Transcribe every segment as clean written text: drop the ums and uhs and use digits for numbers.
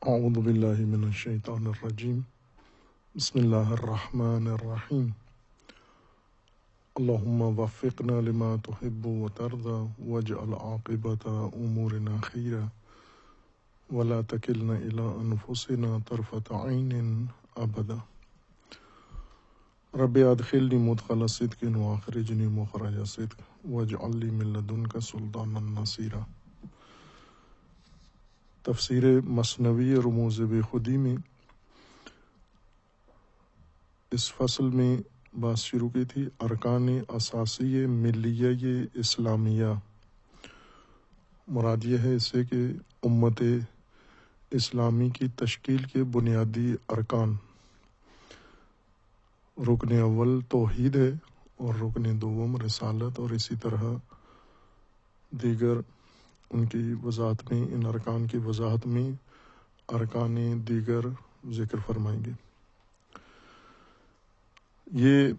اعوذ باللہ من الشیطان الرجیم بسم اللہ الرحمن الرحیم اللہم وفقنا لما تحب وترضى واجعل عاقبۃ امورنا خیرا ولا تکلنا الی انفسنا طرفۃ عین ابدا رب ادخلنی مدخل صدق واخرجنی مخرج صدق واجعل لی من لدنک سلطانا نصیرا۔ تفسیر مثنوی رموز بے خودی میں اس فصل میں بات شروع کی تھی ارکان اساسی ملیہ اسلامیہ۔ مراد یہ ہے اس سے کہ امت اسلامی کی تشکیل کے بنیادی ارکان، رکن اول توحید ہے اور رکن دوم رسالت، اور اسی طرح دیگر ان کی وضاحت میں، ان ارکان کی وضاحت میں ارکان دیگر ذکر فرمائیں گے۔ یہ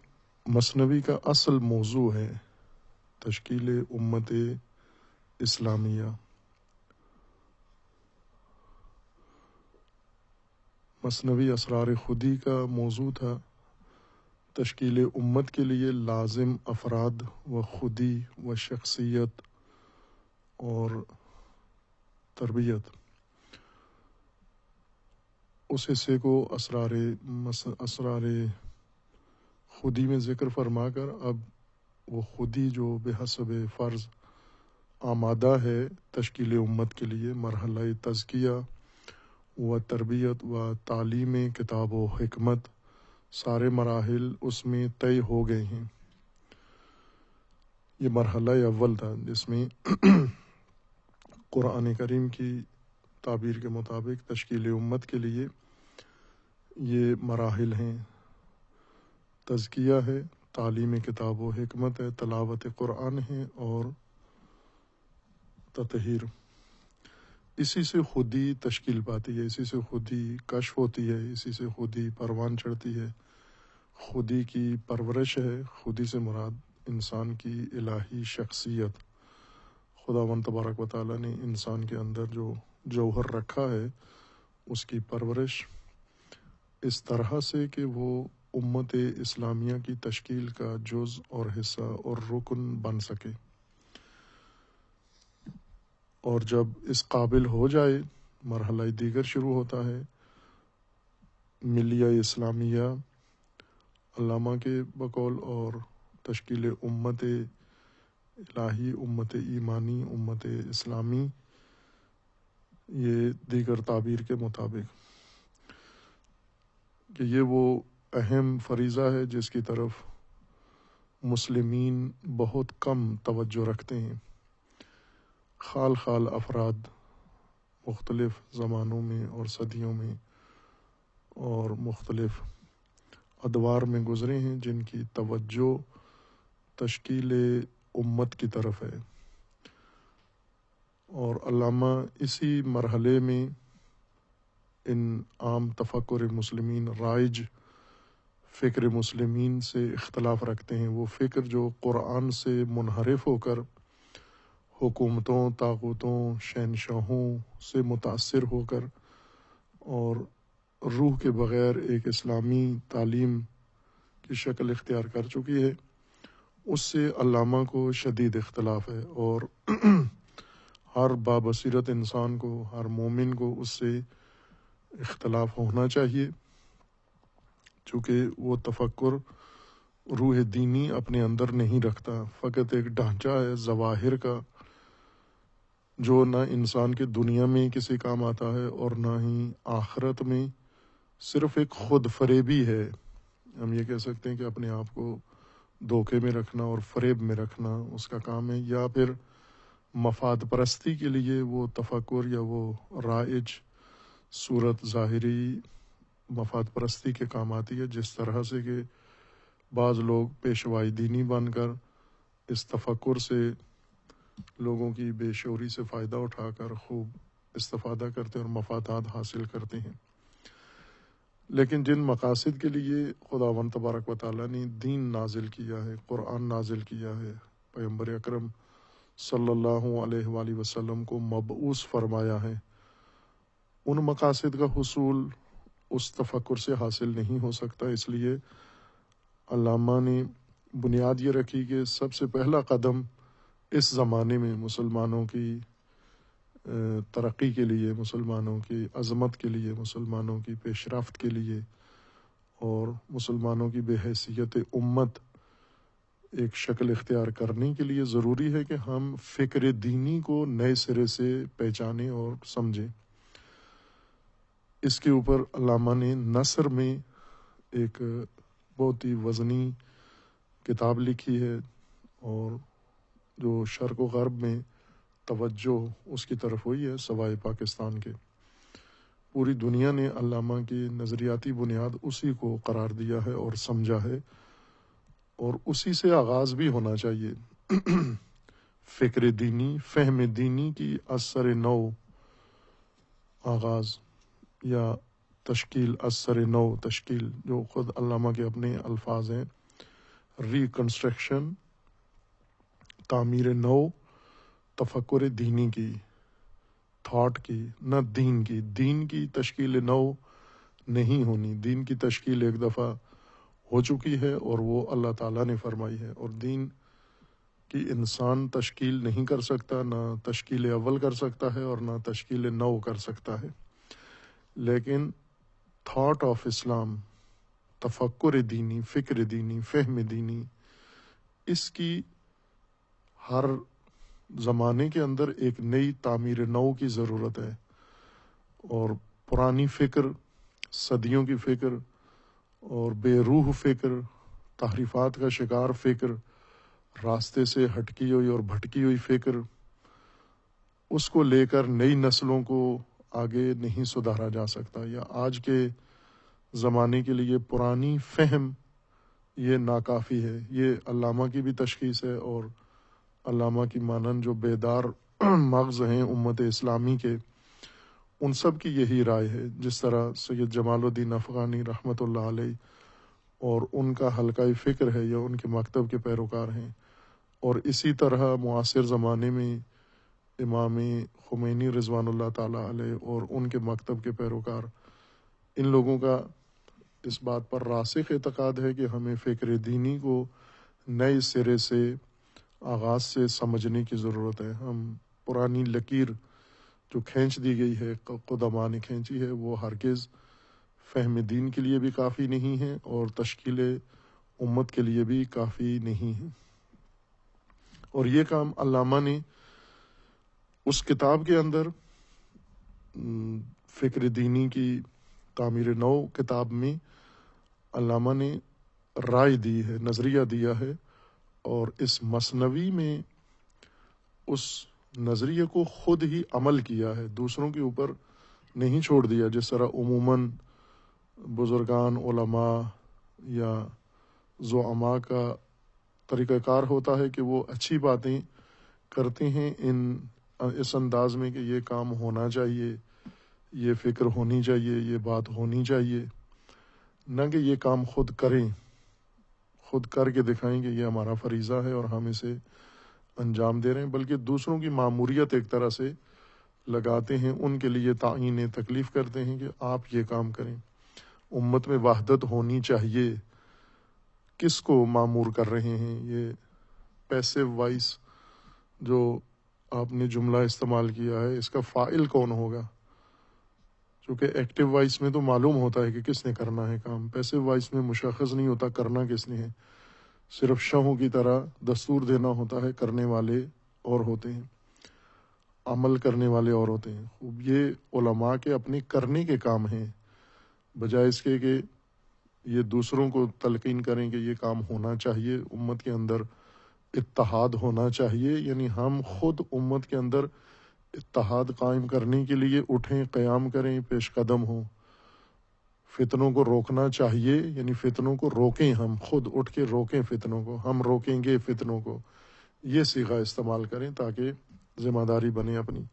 مثنوی کا اصل موضوع ہے تشکیل امت اسلامیہ۔ مثنوی اسرار خودی کا موضوع تھا تشکیل امت کے لیے لازم افراد و خودی و شخصیت اور تربیت۔ اس حصے کو اسرار خودی میں ذکر فرما کر اب وہ خودی جو بحسب فرض آمادہ ہے تشکیل امت کے لیے، مرحلہ تزکیہ و تربیت و تعلیم کتاب و حکمت، سارے مراحل اس میں طے ہو گئے ہیں۔ یہ مرحلہ اول تھا جس میں قرآن کریم کی تعبیر کے مطابق تشکیل امت کے لیے یہ مراحل ہیں: تزکیہ ہے، تعلیم کتاب و حکمت ہے، تلاوت قرآن ہے اور تطہیر۔ اسی سے خودی تشکیل پاتی ہے، اسی سے خودی کشف ہوتی ہے، اسی سے خودی پروان چڑھتی ہے، خودی کی پرورش ہے۔ خودی سے مراد انسان کی الہی شخصیت، خداوند تبارک و تعالیٰ نے انسان کے اندر جو جوہر رکھا ہے اس کی پرورش اس طرح سے کہ وہ امت اسلامیہ کی تشکیل کا جز اور حصہ اور رکن بن سکے، اور جب اس قابل ہو جائے مرحلہ دیگر شروع ہوتا ہے ملیہ اسلامیہ علامہ کے بقول، اور تشکیل امت الہی، امت ایمانی، امت اسلامی، یہ دیگر تعبیر کے مطابق کہ یہ وہ اہم فریضہ ہے جس کی طرف مسلمین بہت کم توجہ رکھتے ہیں۔ خال خال افراد مختلف زمانوں میں اور صدیوں میں اور مختلف ادوار میں گزرے ہیں جن کی توجہ تشکیل امت کی طرف ہے، اور علامہ اسی مرحلے میں ان عام تفکر مسلمین، رائج فکر مسلمین سے اختلاف رکھتے ہیں۔ وہ فکر جو قرآن سے منحرف ہو کر حکومتوں، طاغوتوں، شہنشاہوں سے متاثر ہو کر اور روح کے بغیر ایک اسلامی تعلیم کی شکل اختیار کر چکی ہے، اس سے علامہ کو شدید اختلاف ہے، اور ہر بابصیرت انسان کو، ہر مومن کو اس سے اختلاف ہونا چاہیے، چونکہ وہ تفکر روح دینی اپنے اندر نہیں رکھتا، فقط ایک ڈھانچہ ہے ظواہر کا جو نہ انسان کے دنیا میں کسی کام آتا ہے اور نہ ہی آخرت میں، صرف ایک خود فریبی ہے۔ ہم یہ کہہ سکتے ہیں کہ اپنے آپ کو دھوکے میں رکھنا اور فریب میں رکھنا اس کا کام ہے، یا پھر مفاد پرستی کے لیے وہ تفکر یا وہ رائج صورت ظاہری مفاد پرستی کے کام آتی ہے، جس طرح سے کہ بعض لوگ پیشوائی دینی بن کر اس تفکر سے لوگوں کی بے شعوری سے فائدہ اٹھا کر خوب استفادہ کرتے اور مفادات حاصل کرتے ہیں۔ لیکن جن مقاصد کے لیے خداوند تبارک و تعالیٰ نے دین نازل کیا ہے، قرآن نازل کیا ہے، پیغمبر اکرم صلی اللہ علیہ وآلہ وسلم کو مبعوث فرمایا ہے، ان مقاصد کا حصول اس تفکر سے حاصل نہیں ہو سکتا۔ اس لیے علامہ نے بنیاد یہ رکھی کہ سب سے پہلا قدم اس زمانے میں مسلمانوں کی ترقی کے لیے، مسلمانوں کی عظمت کے لیے، مسلمانوں کی پیش رفت کے لیے اور مسلمانوں کی بے حیثیت امت ایک شکل اختیار کرنے کے لیے ضروری ہے کہ ہم فکر دینی کو نئے سرے سے پہچانیں اور سمجھیں۔ اس کے اوپر علامہ نے نثر میں ایک بہت ہی وزنی کتاب لکھی ہے، اور جو شرق و غرب میں توجہ اس کی طرف ہوئی ہے سوائے پاکستان کے، پوری دنیا نے علامہ کی نظریاتی بنیاد اسی کو قرار دیا ہے اور سمجھا ہے، اور اسی سے آغاز بھی ہونا چاہیے۔ فکر دینی، فہم دینی کی اثر نو آغاز یا تشکیل، اثر نو تشکیل، جو خود علامہ کے اپنے الفاظ ہیں، ریکنسٹرکشن، تعمیر نو، تفکر دینی کی، تھاٹ کی، نہ دین کی۔ دین کی تشکیل نو نہیں ہونی، دین کی تشکیل ایک دفعہ ہو چکی ہے اور وہ اللہ تعالیٰ نے فرمائی ہے، اور دین کی انسان تشکیل نہیں کر سکتا، نہ تشکیل اول کر سکتا ہے اور نہ تشکیل نو کر سکتا ہے۔ لیکن تھاٹ آف اسلام، تفکر دینی، فکر دینی، فہم دینی، اس کی ہر زمانے کے اندر ایک نئی تعمیر نو کی ضرورت ہے، اور پرانی فکر، صدیوں کی فکر اور بے روح فکر، تحریفات کا شکار فکر، راستے سے ہٹکی ہوئی اور بھٹکی ہوئی فکر، اس کو لے کر نئی نسلوں کو آگے نہیں سدھارا جا سکتا، یا آج کے زمانے کے لیے پرانی فہم یہ ناکافی ہے۔ یہ علامہ کی بھی تشخیص ہے، اور علامہ کی مانند جو بیدار مغز ہیں امت اسلامی کے، ان سب کی یہی رائے ہے۔ جس طرح سید جمال الدین افغانی رحمۃ اللہ علیہ اور ان کا حلقہ فکر ہے یا ان کے مکتب کے پیروکار ہیں، اور اسی طرح معاصر زمانے میں امام خمینی رضوان اللہ تعالیٰ علیہ اور ان کے مکتب کے پیروکار، ان لوگوں کا اس بات پر راسخ اعتقاد ہے کہ ہمیں فکر دینی کو نئے سرے سے آغاز سے سمجھنے کی ضرورت ہے۔ ہم پرانی لکیر جو کھینچ دی گئی ہے، قدماء نے کھینچی ہے، وہ ہرگز فہم دین کے لیے بھی کافی نہیں ہے اور تشکیل امت کے لیے بھی کافی نہیں ہے۔ اور یہ کام علامہ نے اس کتاب کے اندر، فکر دینی کی تعمیر نو کتاب میں، علامہ نے رائے دی ہے، نظریہ دیا ہے، اور اس مثنوی میں اس نظریے کو خود ہی عمل کیا ہے، دوسروں کے اوپر نہیں چھوڑ دیا۔ جس طرح عموماً بزرگان، علماء یا زعماء کا طریقہ کار ہوتا ہے کہ وہ اچھی باتیں کرتے ہیں اس انداز میں کہ یہ کام ہونا چاہیے، یہ فکر ہونی چاہیے، یہ بات ہونی چاہیے، نہ کہ یہ کام خود کریں، خود کر کے دکھائیں کہ یہ ہمارا فریضہ ہے اور ہم اسے انجام دے رہے ہیں، بلکہ دوسروں کی ماموریت ایک طرح سے لگاتے ہیں، ان کے لیے تعیین تکلیف کرتے ہیں کہ آپ یہ کام کریں۔ امت میں وحدت ہونی چاہیے، کس کو مامور کر رہے ہیں؟ یہ پیسو وائس جو آپ نے جملہ استعمال کیا ہے، اس کا فاعل کون ہوگا؟ چونکہ ایکٹیو وائس میں تو معلوم ہوتا ہے کہ کس نے کرنا ہے کام، پیسو وائس میں مشخص نہیں ہوتا کرنا کس نے ہے، صرف شہوں کی طرح دستور دینا ہوتا ہے، کرنے والے اور ہوتے ہیں، عمل کرنے والے اور ہوتے ہیں۔ خوب، یہ علماء کے اپنے کرنے کے کام ہیں، بجائے اس کے کہ یہ دوسروں کو تلقین کریں کہ یہ کام ہونا چاہیے، امت کے اندر اتحاد ہونا چاہیے، یعنی ہم خود امت کے اندر اتحاد قائم کرنے کے لیے اٹھیں، قیام کریں، پیش قدم ہوں۔ فتنوں کو روکنا چاہیے، یعنی فتنوں کو روکیں، ہم خود اٹھ کے روکیں فتنوں کو، ہم روکیں گے فتنوں کو، یہ صیغہ استعمال کریں تاکہ ذمہ داری بنے اپنی۔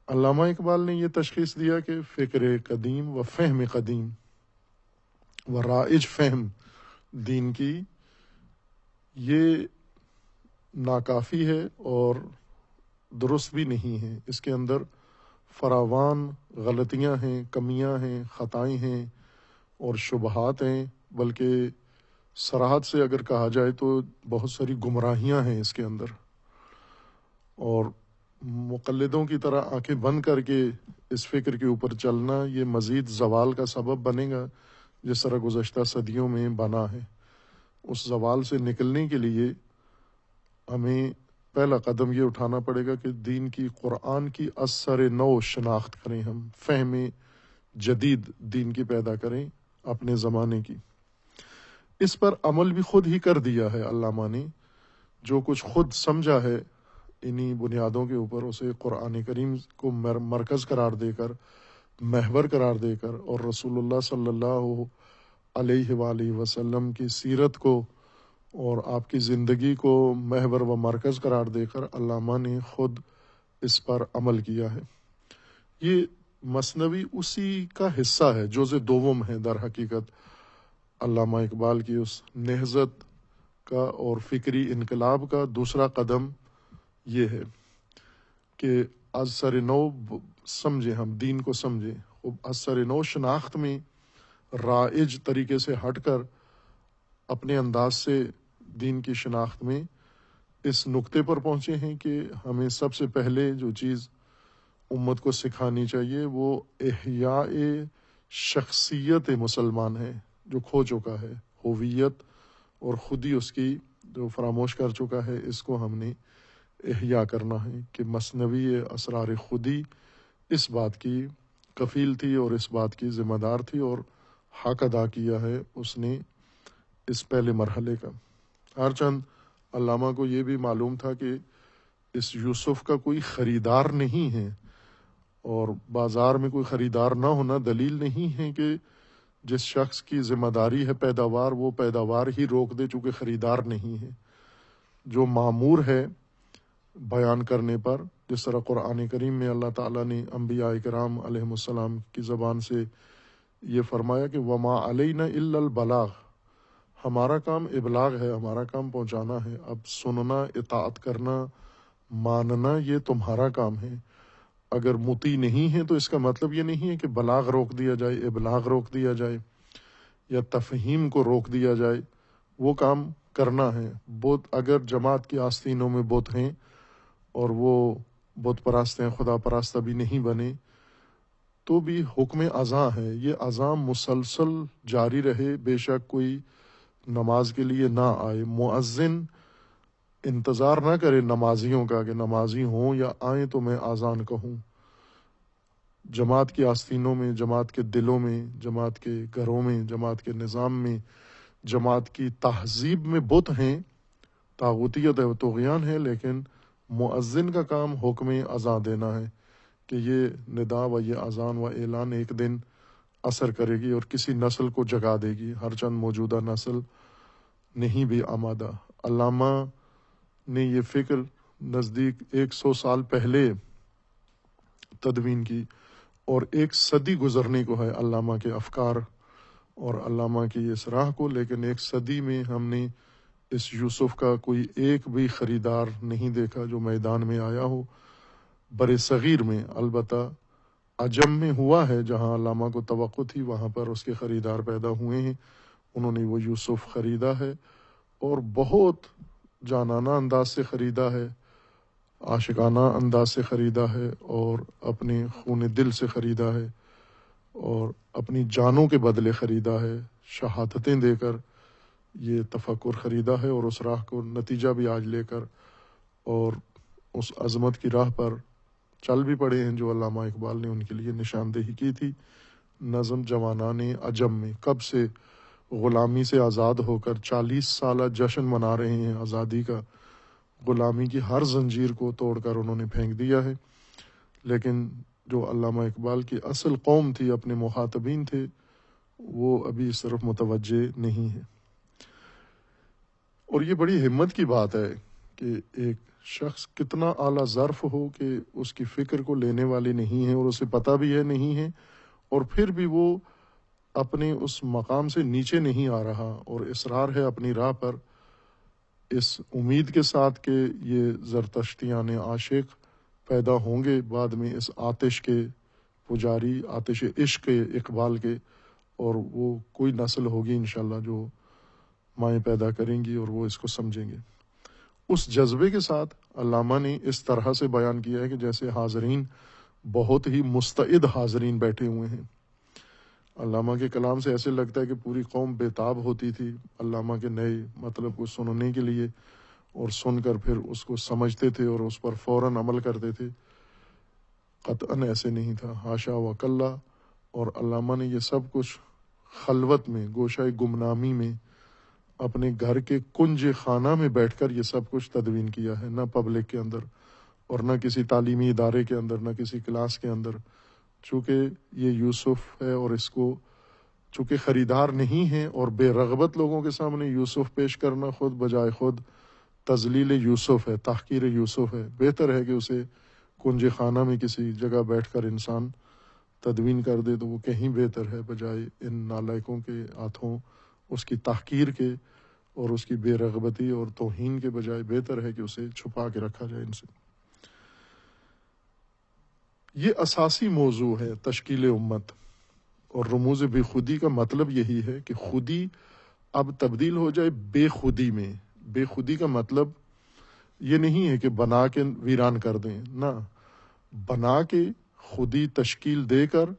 علامہ اقبال نے یہ تشخیص دیا کہ فکر قدیم و فہم قدیم و رائج فہم دین کی یہ ناکافی ہے اور درست بھی نہیں ہے، اس کے اندر فراوان غلطیاں ہیں، کمیاں ہیں، خطائیں ہیں اور شبہات ہیں، بلکہ صراحت سے اگر کہا جائے تو بہت ساری گمراہیاں ہیں اس کے اندر، اور مقلدوں کی طرح آنکھیں بند کر کے اس فکر کے اوپر چلنا یہ مزید زوال کا سبب بنے گا، جس طرح گزشتہ صدیوں میں بنا ہے۔ اس زوال سے نکلنے کے لیے ہمیں پہلا قدم یہ اٹھانا پڑے گا کہ دین کی، قرآن کی اثر نو شناخت کریں، ہم فہم جدید دین کی پیدا کریں اپنے زمانے کی۔ اس پر عمل بھی خود ہی کر دیا ہے علامہ نے، جو کچھ خود سمجھا ہے انہی بنیادوں کے اوپر اسے قرآن کریم کو مرکز قرار دے کر، محور قرار دے کر، اور رسول اللہ صلی اللہ علیہ وآلہ وسلم کی سیرت کو اور آپ کی زندگی کو محور و مرکز قرار دے کر علامہ نے خود اس پر عمل کیا ہے۔ یہ مثنوی اسی کا حصہ ہے، جزء دوم ہے در حقیقت علامہ اقبال کی اس نہضت کا اور فکری انقلاب کا۔ دوسرا قدم یہ ہے کہ از سر نو سمجھیں، ہم دین کو سمجھیں، از سر نو شناخت میں رائج طریقے سے ہٹ کر اپنے انداز سے دین کی شناخت میں اس نقطے پر پہنچے ہیں کہ ہمیں سب سے پہلے جو چیز امت کو سکھانی چاہیے وہ احیاء شخصیت مسلمان ہے، جو کھو چکا ہے، ہوویت اور خودی اس کی جو فراموش کر چکا ہے، اس کو ہم نے احیاء کرنا ہے کہ مثنوی اسرار خودی اس بات کی کفیل تھی اور اس بات کی ذمہ دار تھی اور حق ادا کیا ہے اس نے اس پہلے مرحلے کا۔ ہر چند علامہ کو یہ بھی معلوم تھا کہ اس یوسف کا کوئی خریدار نہیں ہے، اور بازار میں کوئی خریدار نہ ہونا دلیل نہیں ہے کہ جس شخص کی ذمہ داری ہے پیداوار، وہ پیداوار ہی روک دے چونکہ خریدار نہیں ہے۔ جو معمور ہے بیان کرنے پر، جس طرح قرآن کریم میں اللہ تعالیٰ نے انبیاء کرام علیہم السلام کی زبان سے یہ فرمایا کہ وما علینا الا البلاغ، ہمارا کام ابلاغ ہے، ہمارا کام پہنچانا ہے، اب سننا، اطاعت کرنا، ماننا یہ تمہارا کام ہے۔ اگر مطیع نہیں ہے تو اس کا مطلب یہ نہیں ہے کہ بلاغ روک دیا جائے، ابلاغ روک دیا جائے یا تفہیم کو روک دیا جائے، وہ کام کرنا ہے۔ بت اگر جماعت کی آستینوں میں بت ہیں اور وہ بت پرست ہیں، خدا پرستہ بھی نہیں بنے، تو بھی حکم اذاں ہے، یہ اذاں مسلسل جاری رہے، بے شک کوئی نماز کے لیے نہ آئے، مؤذن انتظار نہ کرے نمازیوں کا کہ نمازی ہوں یا آئیں تو میں اذان کہوں۔ جماعت کی آستینوں میں، جماعت کے دلوں میں، جماعت کے گھروں میں، جماعت کے نظام میں، جماعت کی تہذیب میں بت ہیں، طاغوتیت ہے، طغیان ہے، لیکن مؤذن کا کام حکم اذان دینا ہے کہ یہ ندا و یہ اذان و اعلان ایک دن اثر کرے گی اور کسی نسل کو جگا دے گی، ہر چند موجودہ نسل نہیں بھی آمادہ۔ علامہ نے یہ فکر نزدیک 100 سال پہلے تدوین کی، اور 1 صدی گزرنے کو ہے علامہ کے افکار اور علامہ کی اس راہ کو، لیکن 1 صدی میں ہم نے اس یوسف کا کوئی ایک بھی خریدار نہیں دیکھا جو میدان میں آیا ہو۔ بر صغیر میں البتہ عجم میں ہوا ہے، جہاں علامہ کو توقع تھی وہاں پر اس کے خریدار پیدا ہوئے ہیں، انہوں نے وہ یوسف خریدا ہے اور بہت جانانہ انداز سے خریدا ہے، عاشقانہ انداز سے خریدا ہے، اور اپنے خون دل سے خریدا ہے، اور اپنی جانوں کے بدلے خریدا ہے، شہادتیں دے کر یہ تفکر خریدا ہے، اور اس راہ کو نتیجہ بھی آج لے کر اور اس عظمت کی راہ پر چل بھی پڑے ہیں جو علامہ اقبال نے ان کے لیے نشاندہی کی تھی۔ نظم جوانان عجم میں کب سے غلامی سے آزاد ہو کر 40 سالہ جشن منا رہے ہیں آزادی کا، غلامی کی ہر زنجیر کو توڑ کر انہوں نے پھینک دیا ہے، لیکن جو علامہ اقبال کی اصل قوم تھی، اپنے مخاطبین تھے، وہ ابھی اس طرف متوجہ نہیں ہے۔ اور یہ بڑی ہمت کی بات ہے کہ ایک شخص کتنا اعلیٰ ظرف ہو کہ اس کی فکر کو لینے والی نہیں ہے اور اسے پتہ بھی ہے نہیں ہے، اور پھر بھی وہ اپنے اس مقام سے نیچے نہیں آ رہا اور اصرار ہے اپنی راہ پر، اس امید کے ساتھ کہ یہ زرتشتیان عاشق پیدا ہوں گے بعد میں اس آتش کے پجاری، آتش عشق کے اقبال کے، اور وہ کوئی نسل ہوگی انشاءاللہ جو مائیں پیدا کریں گی اور وہ اس کو سمجھیں گے۔ اس جذبے کے ساتھ علامہ نے اس طرح سے بیان کیا ہے کہ جیسے حاضرین بہت ہی مستعد حاضرین بیٹھے ہوئے ہیں۔ علامہ کے کلام سے ایسے لگتا ہے کہ پوری قوم بےتاب ہوتی تھی علامہ کے نئے مطلب کو سننے کے لیے، اور سن کر پھر اس کو سمجھتے تھے اور اس پر فوراً عمل کرتے تھے۔ قطعاً ایسے نہیں تھا، حاشا و کلا۔ اور علامہ نے یہ سب کچھ خلوت میں، گوشہ گمنامی میں، اپنے گھر کے کنج خانہ میں بیٹھ کر یہ سب کچھ تدوین کیا ہے، نہ پبلک کے اندر اور نہ کسی تعلیمی ادارے کے اندر، نہ کسی کلاس کے اندر۔ چونکہ یہ یوسف ہے اور اس کو چونکہ خریدار نہیں ہیں اور بے رغبت لوگوں کے سامنے یوسف پیش کرنا خود بجائے خود تذلیل یوسف ہے، تحقیر یوسف ہے۔ بہتر ہے کہ اسے کنج خانہ میں کسی جگہ بیٹھ کر انسان تدوین کر دے، تو وہ کہیں بہتر ہے بجائے ان نالائقوں کے ہاتھوں اس کی تحقیر کے اور اس کی بے رغبتی اور توہین کے بجائے بہتر ہے کہ اسے چھپا کے رکھا جائے ان سے۔ یہ اساسی موضوع ہے تشکیل امت، اور رموز بے خودی کا مطلب یہی ہے کہ خودی اب تبدیل ہو جائے بے خودی میں۔ بے خودی کا مطلب یہ نہیں ہے کہ بنا کے ویران کر دیں، نہ، بنا کے خودی تشکیل دے کر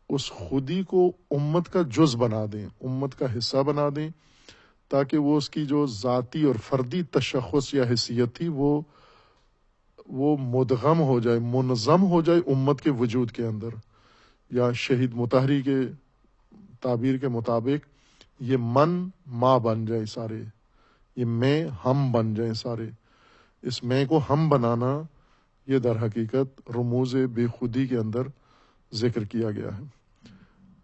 اس خودی کو امت کا جز بنا دیں، امت کا حصہ بنا دیں، تاکہ وہ اس کی جو ذاتی اور فردی تشخص یا حیثیت تھی وہ مدغم ہو جائے، منظم ہو جائے امت کے وجود کے اندر۔ یا شہید مطہری کے تعبیر کے مطابق یہ من ما بن جائے سارے، یہ میں ہم بن جائیں سارے۔ اس میں کو ہم بنانا یہ در حقیقت رموز بے خودی کے اندر ذکر کیا گیا ہے۔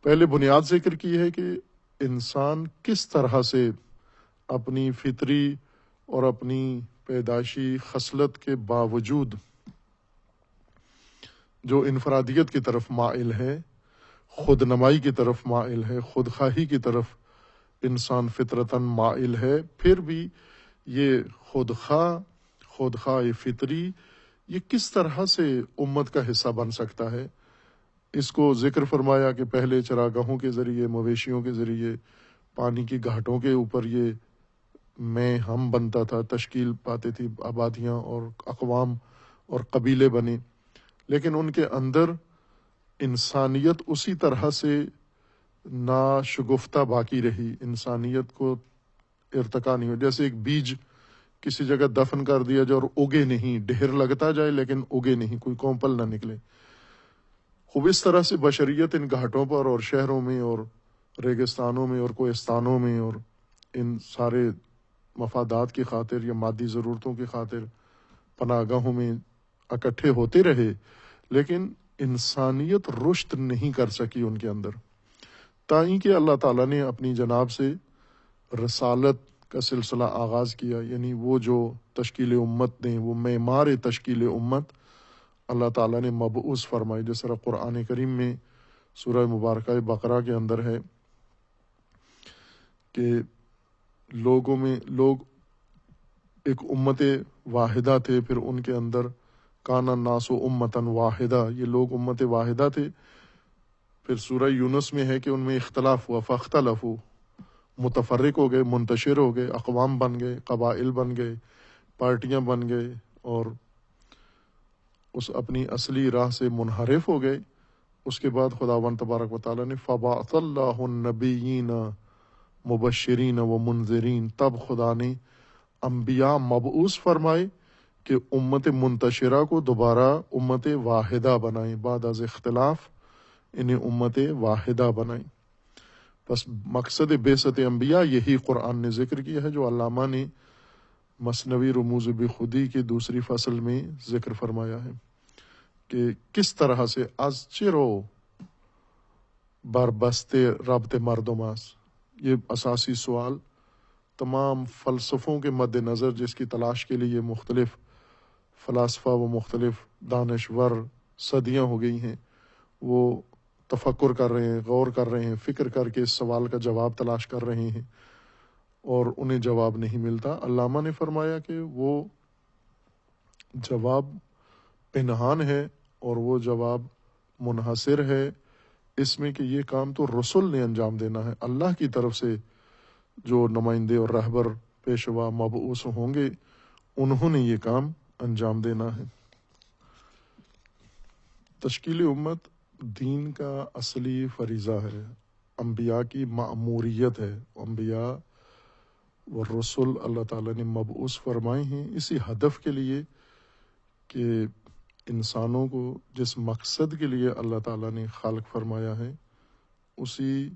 پہلے بنیاد ذکر کی ہے کہ انسان کس طرح سے اپنی فطری اور اپنی پیدائشی خصلت کے باوجود جو انفرادیت کی طرف مائل ہے، خود نمائی کی طرف مائل ہے، خود خواہی کی طرف انسان فطرتاً مائل ہے، پھر بھی یہ خود خواہ فطری یہ کس طرح سے امت کا حصہ بن سکتا ہے۔ اس کو ذکر فرمایا کہ پہلے چراگاہوں کے ذریعے، مویشیوں کے ذریعے، پانی کی گھاٹوں کے اوپر یہ میں ہم بنتا تھا، تشکیل پاتے تھی آبادیاں اور اقوام اور قبیلے بنے، لیکن ان کے اندر انسانیت اسی طرح سے ناشگفتہ باقی رہی، انسانیت کو ارتقا نہیں ہو۔ جیسے ایک بیج کسی جگہ دفن کر دیا جائے اور اگے نہیں، ڈھیر لگتا جائے لیکن اگے نہیں، کوئی کومپل نہ نکلے۔ خوب اس طرح سے بشریت ان گھاٹوں پر اور شہروں میں اور ریگستانوں میں اور کوہستانوں میں اور ان سارے مفادات کی خاطر یا مادی ضرورتوں کی خاطر پناہ گاہوں میں اکٹھے ہوتے رہے، لیکن انسانیت رشد نہیں کر سکی ان کے اندر، تائیں کہ اللہ تعالیٰ نے اپنی جناب سے رسالت کا سلسلہ آغاز کیا، یعنی وہ جو تشکیل امت نے، وہ معمار تشکیل امت اللہ تعالیٰ نے مبعوث فرمائی۔ جس طرح قرآن کریم میں سورہ مبارکہ بقرہ کے اندر ہے کہ لوگ ایک امت واحدہ تھے، پھر ان کے اندر کان الناس امتاً واحدہ، یہ لوگ امت واحدہ تھے۔ پھر سورہ یونس میں ہے کہ ان میں اختلاف ہوا، فاختلفوا، متفرق ہو گئے، منتشر ہو گئے، اقوام بن گئے، قبائل بن گئے، پارٹیاں بن گئے، اور اس اپنی اصلی راہ سے منحرف ہو گئے۔ اس کے بعد خداوند تبارک و تعالیٰ نے فبعث اللہ النبیین مبشرین و منذرین، تب خدا نے انبیاء مبعوث فرمائے کہ امت منتشرہ کو دوبارہ امت واحدہ بنائیں، بعد از اختلاف انہیں امت واحدہ بنائیں۔ بس مقصد بعثت انبیاء یہی قرآن نے ذکر کیا ہے، جو علامہ نے مثنوی رموز بخودی کی دوسری فصل میں ذکر فرمایا ہے کہ کس طرح سے از چرو بربستے ربط مردماس، یہ اساسی سوال تمام فلسفوں کے مد نظر، جس کی تلاش کے لیے مختلف فلاسفہ و مختلف دانشور صدیاں ہو گئی ہیں، وہ تفکر کر رہے ہیں، غور کر رہے ہیں، فکر کر کے اس سوال کا جواب تلاش کر رہے ہیں، اور انہیں جواب نہیں ملتا۔ علامہ نے فرمایا کہ وہ جواب پنہان ہے اور وہ جواب منحصر ہے اس میں کہ یہ کام تو رسول نے انجام دینا ہے، اللہ کی طرف سے جو نمائندے اور رہبر پیشوا مبعوث ہوں گے انہوں نے یہ کام انجام دینا ہے۔ تشکیل امت دین کا اصلی فریضہ ہے، انبیاء کی مأموریت ہے، انبیاء و رسول اللہ تعالیٰ نے مبعوث فرمائے ہیں اسی ہدف کے لیے کہ انسانوں کو جس مقصد کے لیے اللہ تعالیٰ نے خالق فرمایا ہے اسی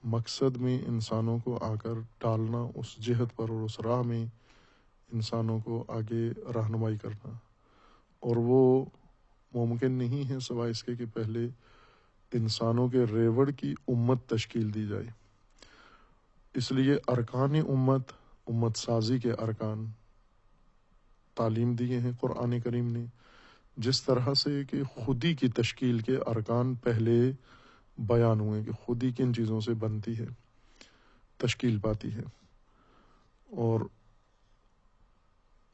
مقصد میں انسانوں کو آ کر ڈالنا، اس جہت پر اور اس راہ میں انسانوں کو آگے رہنمائی کرنا، اور وہ ممکن نہیں ہے سوائے اس کے کہ پہلے انسانوں کے ریوڑ کی امت تشکیل دی جائے۔ اس لیے ارکان امت سازی کے ارکان تعلیم دیے ہیں قرآن کریم نے، جس طرح سے کہ خودی کی تشکیل کے ارکان پہلے بیان ہوئے کہ خودی کن چیزوں سے بنتی ہے، تشکیل پاتی ہے، اور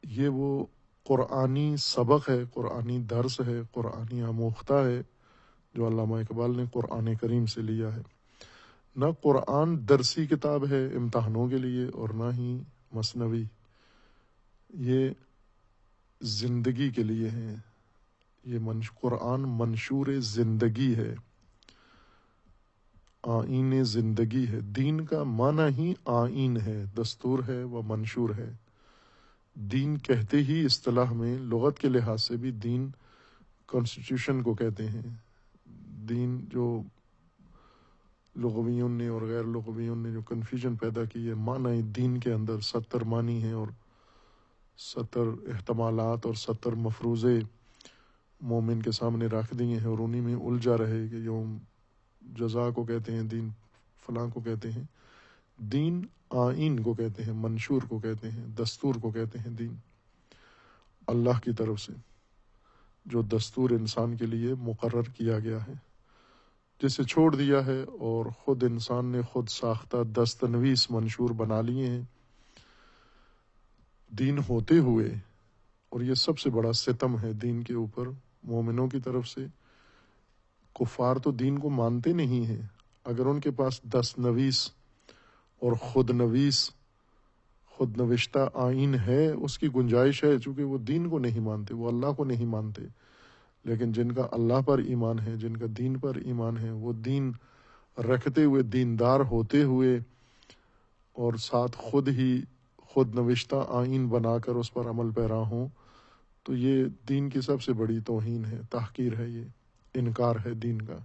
یہ وہ قرآنی سبق ہے، قرآنی درس ہے، قرآنی آموختہ ہے جو علامہ اقبال نے قرآن کریم سے لیا ہے۔ نہ قرآن درسی کتاب ہے امتحانوں کے لیے اور نہ ہی مثنوی، یہ زندگی کے لیے ہے، یہ قرآن منشور زندگی ہے، آئین زندگی ہے۔ دین کا معنی ہی آئین ہے، دستور ہے و منشور ہے۔ دین کہتے ہی اصطلاح میں لغت کے لحاظ سے بھی دین کانسٹیٹیوشن کو کہتے ہیں۔ دین جو لغویوں نے اور غیر لغویوں نے جو کنفیوژن پیدا کی ہے، معنی دین کے اندر 70 معنی ہیں اور 70 احتمالات اور 70 مفروضے مومن کے سامنے رکھ دیے ہیں اور انہی میں الجھا رہے کہ یوم جزا کو کہتے ہیں دین، فلاں کو کہتے ہیں دین، آئین کو کہتے ہیں، منشور کو کہتے ہیں، دستور کو کہتے ہیں دین، اللہ کی طرف سے جو دستور انسان کے لیے مقرر کیا گیا ہے، جسے چھوڑ دیا ہے اور خود انسان نے خود ساختہ دستنویس منشور بنا لیے ہیں دین ہوتے ہوئے۔ اور یہ سب سے بڑا ستم ہے دین کے اوپر مومنوں کی طرف سے۔ کفار تو دین کو مانتے نہیں ہیں، اگر ان کے پاس دستنویس اور خود نوشتہ آئین ہے اس کی گنجائش ہے، چونکہ وہ دین کو نہیں مانتے، وہ اللہ کو نہیں مانتے۔ لیکن جن کا اللہ پر ایمان ہے، جن کا دین پر ایمان ہے، وہ دین رکھتے ہوئے، دیندار ہوتے ہوئے اور ساتھ خود نوشتہ آئین بنا کر اس پر عمل پیرا ہوں، تو یہ دین کی سب سے بڑی توہین ہے، تحقیر ہے، یہ انکار ہے دین کا۔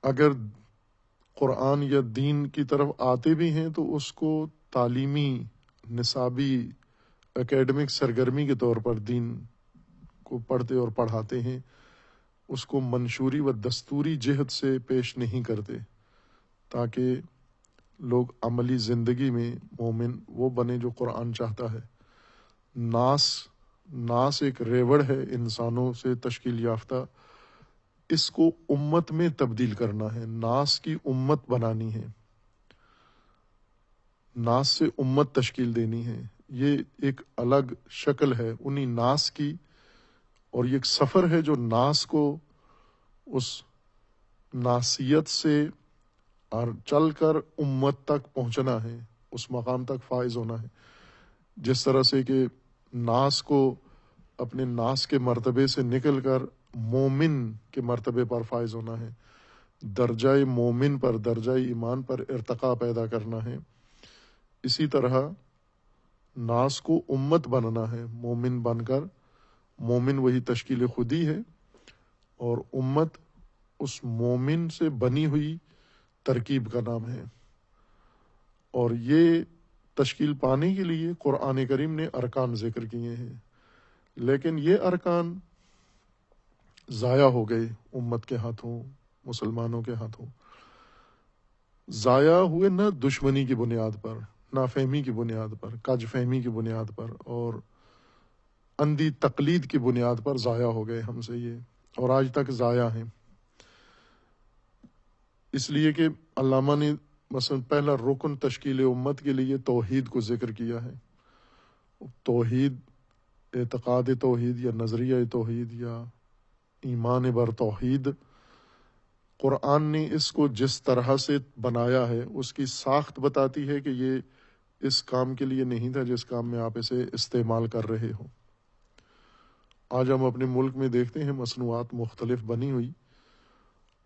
اگر قرآن یا دین کی طرف آتے بھی ہیں تو اس کو تعلیمی، نصابی، اکیڈمک سرگرمی کے طور پر دین کو پڑھتے اور پڑھاتے ہیں، اس کو منشوری و دستوری جہت سے پیش نہیں کرتے تاکہ لوگ عملی زندگی میں مومن وہ بنے جو قرآن چاہتا ہے۔ ناس ایک ریوڑ ہے انسانوں سے تشکیل یافتہ، اس کو امت میں تبدیل کرنا ہے، ناس کی امت بنانی ہے، ناس سے امت تشکیل دینی ہے۔ یہ ایک الگ شکل ہے انہی ناس کی، اور یہ ایک سفر ہے جو ناس کو اس ناسیت سے اور چل کر امت تک پہنچنا ہے، اس مقام تک فائز ہونا ہے، جس طرح سے کہ ناس کو اپنے ناس کے مرتبے سے نکل کر مومن کے مرتبے پر فائز ہونا ہے، درجہ مومن پر، درجہ ایمان پر ارتقاء پیدا کرنا ہے۔ اسی طرح ناس کو امت بننا ہے، مومن بن کر، مومن وہی تشکیل خودی ہے اور امت اس مومن سے بنی ہوئی ترکیب کا نام ہے۔ اور یہ تشکیل پانے کے لیے قرآن کریم نے ارکان ذکر کیے ہیں، لیکن یہ ارکان ضائع ہو گئے امت کے ہاتھوں، مسلمانوں کے ہاتھوں۔ ضائع ہوئے نہ دشمنی کی بنیاد پر، نافہمی کی بنیاد پر، کج فہمی کی بنیاد پر اور اندھی تقلید کی بنیاد پر ضائع ہو گئے ہم سے یہ، اور آج تک ضائع ہیں۔ اس لیے کہ علامہ نے مثلا پہلا رکن تشکیل امت کے لیے توحید کو ذکر کیا ہے۔ توحید اعتقاد توحید یا نظریہ توحید یا ایمان بر توحید، قرآن نے اس کو جس طرح سے بنایا ہے اس کی ساخت بتاتی ہے کہ یہ اس کام کے لیے نہیں تھا جس کام میں آپ اسے استعمال کر رہے ہو۔ آج ہم اپنے ملک میں دیکھتے ہیں مصنوعات مختلف بنی ہوئی،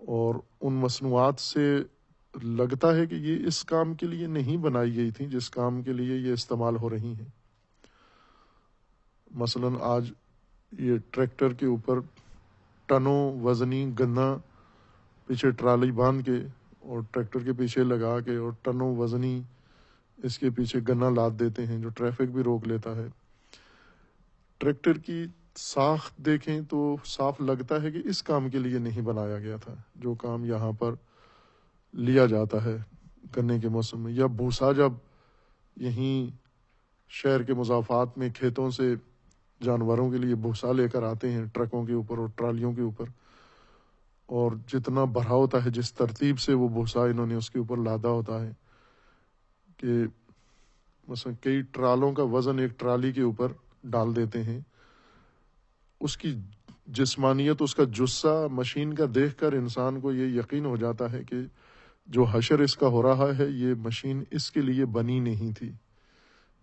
اور ان مصنوعات سے لگتا ہے کہ یہ اس کام کے لیے نہیں بنائی گئی تھی جس کام کے لیے یہ استعمال ہو رہی ہیں۔ مثلا آج یہ ٹریکٹر کے اوپر ٹنوں وزنی گنا پیچھے ٹرالی باندھ کے اور ٹریکٹر کے پیچھے لگا کے اور ٹنوں وزنی اس کے پیچھے گنا لاد دیتے ہیں جو ٹریفک بھی روک لیتا ہے۔ ٹریکٹر کی ساخت دیکھیں تو صاف لگتا ہے کہ اس کام کے لیے نہیں بنایا گیا تھا جو کام یہاں پر لیا جاتا ہے گنے کے موسم میں۔ یا بھوسا جب یہیں شہر کے مضافات میں کھیتوں سے جانوروں کے لیے بھوسا لے کر آتے ہیں ٹرکوں کے اوپر اور ٹرالیوں کے اوپر، اور جتنا بھرا ہوتا ہے جس ترتیب سے وہ بھوسا انہوں نے اس کے اوپر لادا ہوتا ہے کہ مثلا کئی ٹرالوں کا وزن ایک ٹرالی کے اوپر ڈال دیتے ہیں، اس کی جسمانیت، اس کا جثہ مشین کا دیکھ کر انسان کو یہ یقین ہو جاتا ہے کہ جو حشر اس کا ہو رہا ہے یہ مشین اس کے لیے بنی نہیں تھی،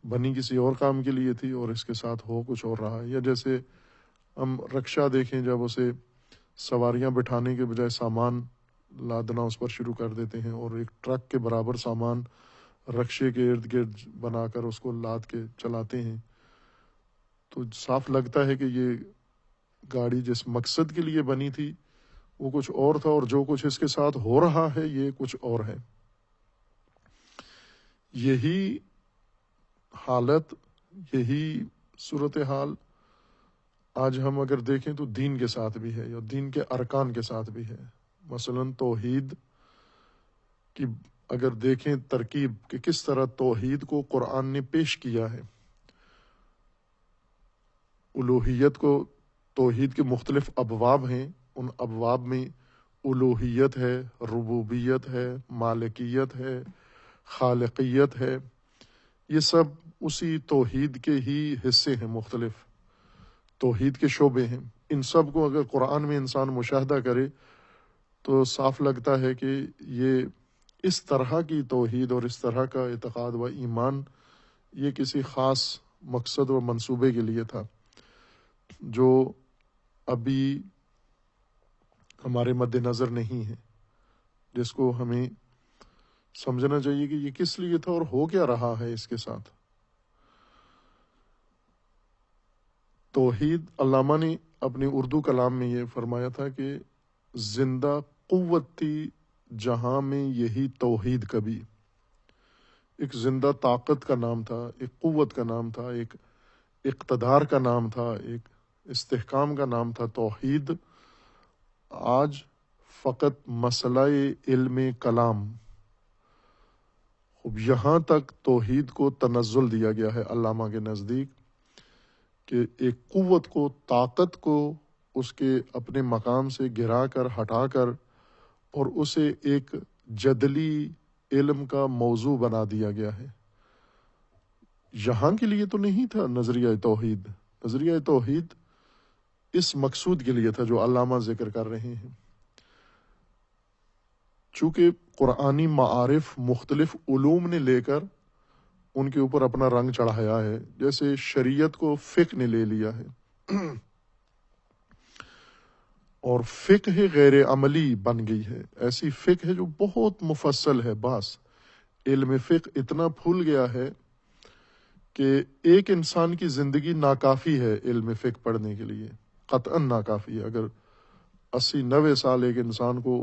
بنی کسی اور کام کے لیے تھی اور اس کے ساتھ ہو کچھ اور رہا ہے۔ یا جیسے ہم رکشہ دیکھیں، جب اسے سواریاں بٹھانے کے بجائے سامان لادنا اس پر شروع کر دیتے ہیں اور ایک ٹرک کے برابر سامان رکشے کے ارد گرد بنا کر اس کو لاد کے چلاتے ہیں، تو صاف لگتا ہے کہ یہ گاڑی جس مقصد کے لیے بنی تھی وہ کچھ اور تھا، اور جو کچھ اس کے ساتھ ہو رہا ہے یہ کچھ اور ہے۔ یہی حالت، یہی صورتحال آج ہم اگر دیکھیں تو دین کے ساتھ بھی ہے، یا دین کے ارکان کے ساتھ بھی ہے۔ مثلا توحید کی اگر دیکھیں ترکیب کہ کس طرح توحید کو قرآن نے پیش کیا ہے، الوہیت کو، توحید کے مختلف ابواب ہیں، ان ابواب میں الوہیت ہے، ربوبیت ہے، مالکیت ہے، خالقیت ہے، یہ سب اسی توحید کے ہی حصے ہیں، مختلف توحید کے شعبے ہیں۔ ان سب کو اگر قرآن میں انسان مشاہدہ کرے تو صاف لگتا ہے کہ یہ اس طرح کی توحید اور اس طرح کا اعتقاد و ایمان یہ کسی خاص مقصد و منصوبے کے لیے تھا جو ابھی ہمارے مد نظر نہیں ہے، جس کو ہمیں سمجھنا چاہیے کہ یہ کس لیے تھا اور ہو کیا رہا ہے اس کے ساتھ۔ توحید، علامہ نے اپنے اردو کلام میں یہ فرمایا تھا کہ زندہ قوت تھی جہاں میں یہی توحید کبھی۔ ایک زندہ طاقت کا نام تھا، ایک قوت کا نام تھا، ایک اقتدار کا نام تھا، ایک استحکام کا نام تھا توحید۔ آج فقط مسئلہ علم کلام، اب یہاں تک توحید کو تنزل دیا گیا ہے علامہ کے نزدیک کہ ایک قوت کو، طاقت کو اس کے اپنے مقام سے گرا کر، ہٹا کر، اور اسے ایک جدلی علم کا موضوع بنا دیا گیا ہے۔ یہاں کے لیے تو نہیں تھا نظریہ توحید، نظریہ توحید اس مقصود کے لیے تھا جو علامہ ذکر کر رہے ہیں۔ چونکہ قرآنی معارف مختلف علوم نے لے کر ان کے اوپر اپنا رنگ چڑھایا ہے، جیسے شریعت کو فقہ نے لے لیا ہے اور فقہ غیر عملی بن گئی ہے۔ ایسی فقہ ہے جو بہت مفصل ہے، بس علم فقہ اتنا پھول گیا ہے کہ ایک انسان کی زندگی ناکافی ہے علم فقہ پڑھنے کے لیے، قطعاً ناکافی ہے۔ اگر 80-90 سال ایک انسان کو،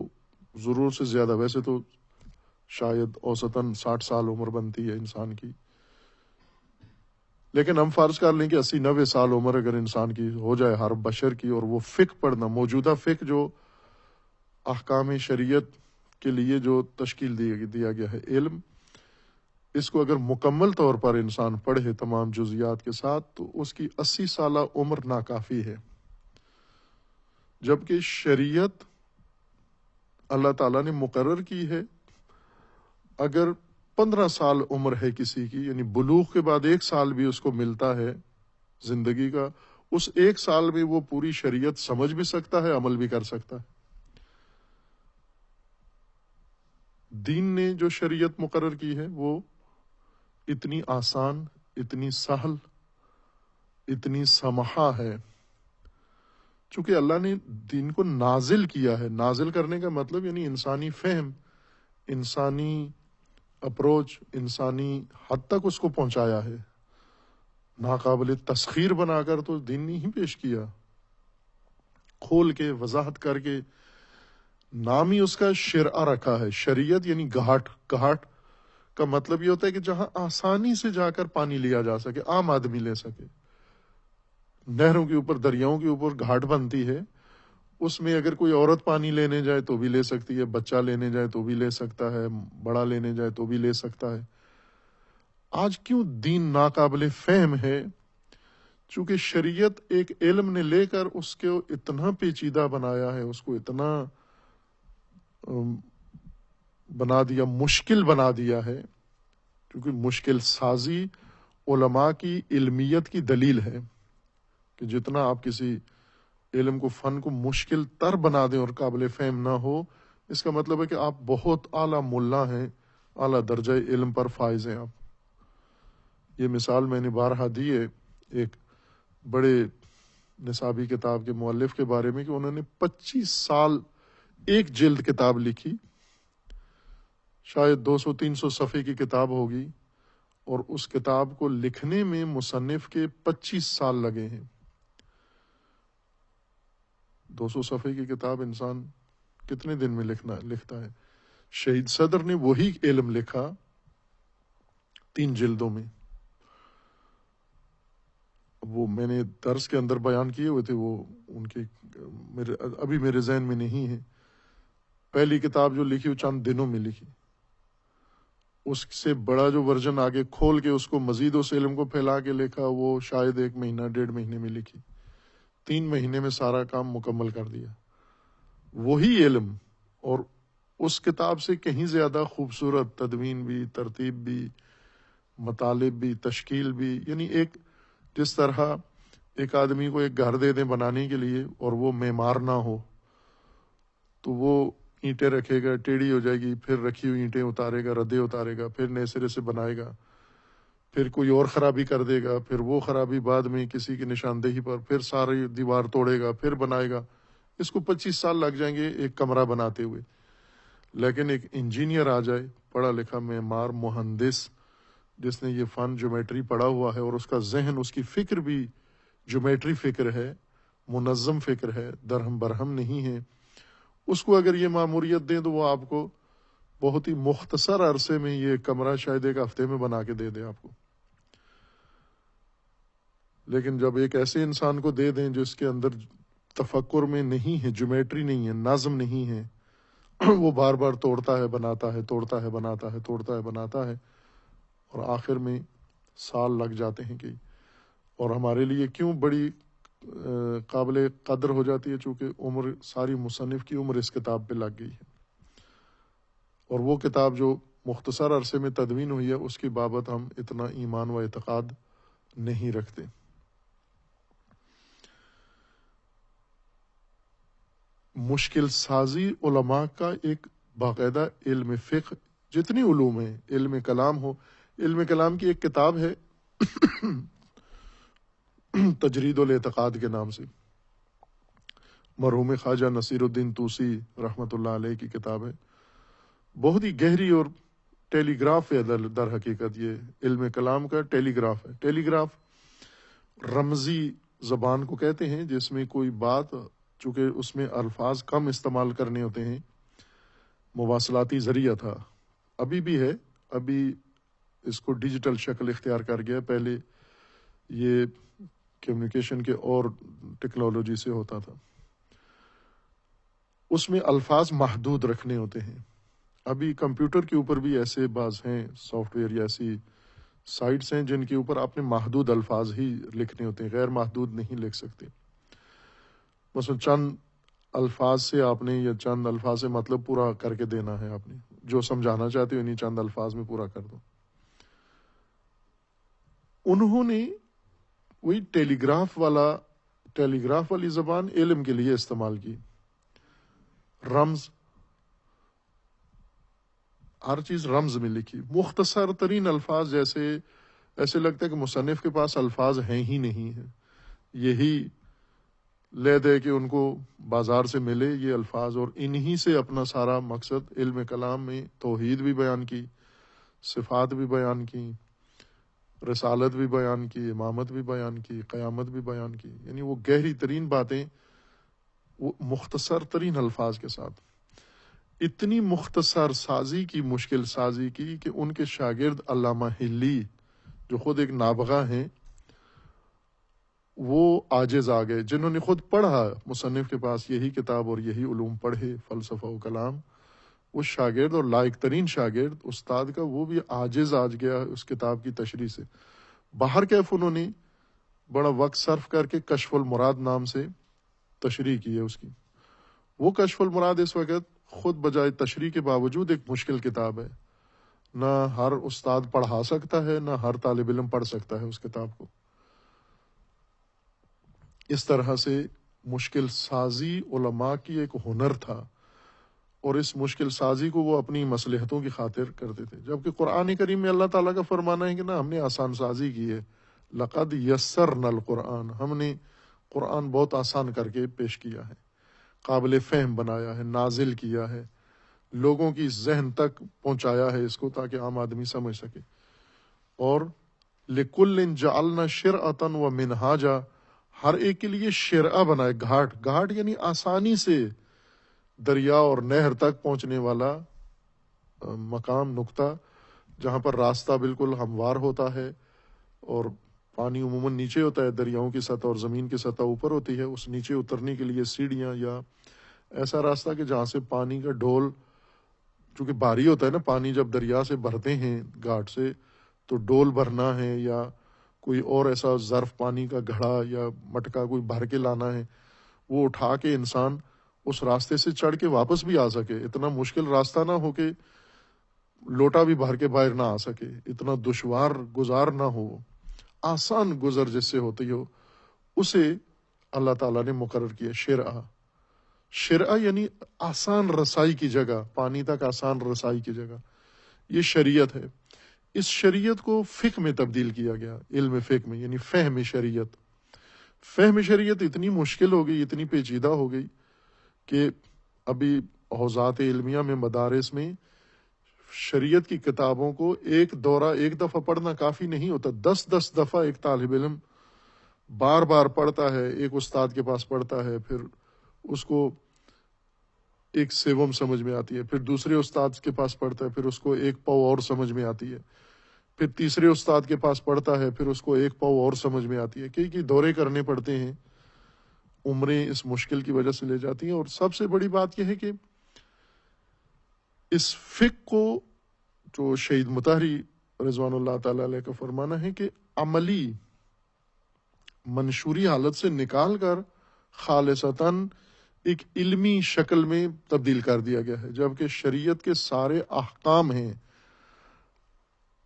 ضرورت سے زیادہ، ویسے تو شاید اوسطاً 60 سال عمر بنتی ہے انسان کی، لیکن ہم فرض کر لیں کہ 80-90 سال عمر اگر انسان کی ہو جائے ہر بشر کی، اور وہ فقہ پڑھنا، موجودہ فقہ جو احکام شریعت کے لیے جو تشکیل دیا گیا ہے علم، اس کو اگر مکمل طور پر انسان پڑھے تمام جزیات کے ساتھ تو اس کی 80 سالہ عمر ناکافی ہے۔ جبکہ شریعت اللہ تعالیٰ نے مقرر کی ہے، اگر 15 سال عمر ہے کسی کی، یعنی بلوغ کے بعد 1 سال بھی اس کو ملتا ہے زندگی کا، اس ایک سال میں وہ پوری شریعت سمجھ بھی سکتا ہے، عمل بھی کر سکتا ہے۔ دین نے جو شریعت مقرر کی ہے وہ اتنی آسان، اتنی سہل، اتنی سمحا ہے، چونکہ اللہ نے دین کو نازل کیا ہے۔ نازل کرنے کا مطلب یعنی انسانی فہم، انسانی اپروچ، انسانی حد تک اس کو پہنچایا ہے۔ ناقابل تسخیر بنا کر تو دین نہیں پیش کیا، کھول کے وضاحت کر کے۔ نام ہی اس کا شرع رکھا ہے، شریعت یعنی گھاٹ۔ گھاٹ کا مطلب یہ ہوتا ہے کہ جہاں آسانی سے جا کر پانی لیا جا سکے، عام آدمی لے سکے۔ نہروں کے اوپر، دریاؤں کے اوپر گھاٹ بنتی ہے، اس میں اگر کوئی عورت پانی لینے جائے تو بھی لے سکتی ہے، بچہ لینے جائے تو بھی لے سکتا ہے، بڑا لینے جائے تو بھی لے سکتا ہے۔ آج کیوں دین ناقابل فہم ہے؟ چونکہ شریعت ایک علم نے لے کر اس کو اتنا پیچیدہ بنایا ہے، اس کو اتنا بنا دیا، مشکل بنا دیا ہے، کیونکہ مشکل سازی علماء کی علمیت کی دلیل ہے کہ جتنا آپ کسی علم کو، فن کو مشکل تر بنا دیں اور قابل فہم نہ ہو، اس کا مطلب ہے کہ آپ بہت اعلیٰ ملا ہیں، اعلیٰ درجہ علم پر فائز ہیں آپ۔ یہ مثال میں نے بارہا دی ہے ایک بڑے نصابی کتاب کے مؤلف کے بارے میں کہ انہوں نے 25 سال ایک جلد کتاب لکھی، شاید 200-300 صفحے کی کتاب ہوگی، اور اس کتاب کو لکھنے میں مصنف کے 25 سال لگے ہیں۔ 200 صفحے کی کتاب انسان کتنے دن میں لکھتا ہے؟ شہید صدر نے وہی علم لکھا 3 جلدوں میں۔ وہ میں نے درس کے اندر بیان کیے ہوئے تھے، وہ ان کے ابھی میرے ذہن میں نہیں ہے۔ پہلی کتاب جو لکھی وہ چند دنوں میں لکھی، اس سے بڑا جو ورژن آگے کھول کے اس کو مزید اس علم کو پھیلا کے لکھا، وہ شاید 1 مہینہ 1.5 مہینے میں لکھی۔ 3 مہینے میں سارا کام مکمل کر دیا۔ وہی علم، اور اس کتاب سے کہیں زیادہ خوبصورت تدوین بھی، ترتیب بھی، مطالب بھی، تشکیل بھی، یعنی ایک جس طرح ایک آدمی کو ایک گھر دے دیں بنانے کے لیے اور وہ معمار نہ ہو تو وہ اینٹیں رکھے گا، ٹیڑھی ہو جائے گی، پھر رکھی ہوئی اینٹیں اتارے گا، ردے اتارے گا، پھر نئے سرے سے بنائے گا، پھر کوئی اور خرابی کر دے گا، پھر وہ خرابی بعد میں کسی کی نشاندہی پر پھر ساری دیوار توڑے گا، پھر بنائے گا۔ اس کو 25 سال لگ جائیں گے ایک کمرہ بناتے ہوئے۔ لیکن ایک انجینئر آ جائے، پڑھا لکھا معمار، مہندس، جس نے یہ فن جیومیٹری پڑھا ہوا ہے اور اس کا ذہن، اس کی فکر بھی جیومیٹری فکر ہے، منظم فکر ہے، درہم برہم نہیں ہے، اس کو اگر یہ ماموریت دیں تو وہ آپ کو بہت ہی مختصر عرصے میں یہ کمرہ شاید 1 ہفتے میں بنا کے دے دے آپ کو۔ لیکن جب ایک ایسے انسان کو دے دیں جس کے اندر تفکر میں نہیں ہے، جیومیٹری نہیں ہے، نظم نہیں ہے، وہ بار بار توڑتا ہے، بناتا ہے، توڑتا ہے، بناتا ہے، توڑتا ہے، بناتا ہے، اور آخر میں سال لگ جاتے ہیں کہ، اور ہمارے لیے کیوں بڑی قابل قدر ہو جاتی ہے؟ چونکہ عمر، ساری مصنف کی عمر اس کتاب پہ لگ گئی ہے، اور وہ کتاب جو مختصر عرصے میں تدوین ہوئی ہے اس کی بابت ہم اتنا ایمان و اعتقاد نہیں رکھتے۔ مشکل سازی علماء کا ایک باقاعدہ علم فقہ، جتنی علوم ہیں، علم کلام ہو، علم کلام کی ایک کتاب ہے تجرید الاعتقاد کے نام سے، مرحوم خواجہ نصیر الدین طوسی رحمۃ اللہ علیہ کی کتاب ہے، بہت ہی گہری اور ٹیلی گراف ہے در حقیقت۔ یہ علم کلام کا ٹیلی گراف ہے۔ ٹیلی گراف رمزی زبان کو کہتے ہیں، جس میں کوئی بات، چونکہ اس میں الفاظ کم استعمال کرنے ہوتے ہیں، مواصلاتی ذریعہ تھا، ابھی بھی ہے، ابھی اس کو ڈیجیٹل شکل اختیار کر گیا، پہلے یہ کمیونیکیشن کے اور ٹیکنالوجی سے ہوتا تھا۔ اس میں الفاظ محدود رکھنے ہوتے ہیں۔ ابھی کمپیوٹر کے اوپر بھی ایسے بعض ہیں سافٹ ویئر یا ایسی سائٹس ہیں جن کے اوپر آپ نے محدود الفاظ ہی لکھنے ہوتے ہیں، غیر محدود نہیں لکھ سکتے۔ مثلا چند الفاظ سے آپ نے، یا چند الفاظ سے مطلب پورا کر کے دینا ہے، آپ نے جو سمجھانا چاہتے ہو انہیں چند الفاظ میں پورا کر دو۔ انہوں نے وہی ٹیلی گراف والی زبان علم کے لیے استعمال کی. رمز، ہر چیز رمز میں لکھی. مختصر ترین الفاظ، جیسے ایسے لگتا ہے کہ مصنف کے پاس الفاظ ہیں ہی نہیں ہیں، یہی لے دے کہ ان کو بازار سے ملے یہ الفاظ، اور انہی سے اپنا سارا مقصد علم کلام میں توحید بھی بیان کی، صفات بھی بیان کی، رسالت بھی بیان کی، امامت بھی بیان کی، قیامت بھی بیان کی. یعنی وہ گہری ترین باتیں وہ مختصر ترین الفاظ کے ساتھ. اتنی مختصر سازی کی، مشکل سازی کی کہ ان کے شاگرد علامہ ہلی جو خود ایک نابغہ ہیں وہ عاجز آ گئے، جنہوں نے خود پڑھا مصنف کے پاس یہی کتاب اور یہی علوم پڑھے، فلسفہ و کلام، وہ شاگرد اور لائق ترین شاگرد استاد کا وہ بھی عاجز آج گیا اس کتاب کی تشریح سے. باہر کیف انہوں نے بڑا وقت صرف کر کے کشف المراد نام سے تشریح کی ہے اس کی. وہ کشف المراد اس وقت خود بجائے تشریح کے باوجود ایک مشکل کتاب ہے، نہ ہر استاد پڑھا سکتا ہے، نہ ہر طالب علم پڑھ سکتا ہے اس کتاب کو. اس طرح سے مشکل سازی علماء کی ایک ہنر تھا، اور اس مشکل سازی کو وہ اپنی مصلحتوں کی خاطر کرتے تھے. جبکہ قرآن کریم میں اللہ تعالیٰ کا فرمانا ہے کہ نہ، ہم نے آسان سازی کی ہے. لقد یسرنا القرآن، ہم نے قرآن بہت آسان کر کے پیش کیا ہے، قابل فہم بنایا ہے، نازل کیا ہے، لوگوں کی ذہن تک پہنچایا ہے اس کو تاکہ عام آدمی سمجھ سکے. اور لِكُلٍّ جَعَلْنَا شِرْعَةً وَمِنْهَاجًا، ہر ایک کے لیے شرعہ بنائے. گھاٹ یعنی آسانی سے دریا اور نہر تک پہنچنے والا مقام، نقطہ جہاں پر راستہ بالکل ہموار ہوتا ہے اور پانی عموماً نیچے ہوتا ہے، دریاؤں کی سطح اور زمین کی سطح اوپر ہوتی ہے. اس نیچے اترنے کے لیے سیڑھیاں یا ایسا راستہ کہ جہاں سے پانی کا ڈھول، چونکہ بھاری ہوتا ہے نا، پانی جب دریا سے بھرتے ہیں گھاٹ سے تو ڈول بھرنا ہے یا کوئی اور ایسا ظرف پانی کا گھڑا یا مٹکا کوئی بھر کے لانا ہے، وہ اٹھا کے انسان اس راستے سے چڑھ کے واپس بھی آ سکے. اتنا مشکل راستہ نہ ہو کہ لوٹا بھی بھر کے باہر نہ آ سکے، اتنا دشوار گزار نہ ہو، آسان گزر جس سے ہوتی ہو، اسے اللہ تعالیٰ نے مقرر کیا شرعہ یعنی آسان رسائی کی جگہ، پانی تک آسان رسائی کی جگہ. یہ شریعت ہے. اس شریعت کو فقہ میں تبدیل کیا گیا، علم فقہ میں، یعنی فہم شریعت. فہم شریعت اتنی مشکل ہو گئی، اتنی پیچیدہ ہو گئی کہ ابھی حوزات علمیہ میں، مدارس میں شریعت کی کتابوں کو ایک دفعہ پڑھنا کافی نہیں ہوتا. 10 دفعہ ایک طالب علم بار بار پڑھتا ہے، ایک استاد کے پاس پڑھتا ہے، پھر اس کو ایک سیوم سمجھ میں آتی ہے، پھر دوسرے استاد کے پاس پڑھتا ہے، پھر اس کو ایک پاؤ اور سمجھ میں آتی ہے، پھر تیسرے استاد کے پاس پڑھتا ہے، پھر اس کو ایک پاؤ اور سمجھ میں آتی ہے. کئی دورے کرنے پڑتے ہیں، عمریں اس مشکل کی وجہ سے لے جاتی ہیں. اور سب سے بڑی بات یہ ہے کہ اس فقہ کو، جو شہید مطہری رضوان اللہ تعالی علیہ کا فرمانا ہے کہ عملی منشوری حالت سے نکال کر خالصتاً ایک علمی شکل میں تبدیل کر دیا گیا ہے. جبکہ شریعت کے سارے احکام ہیں.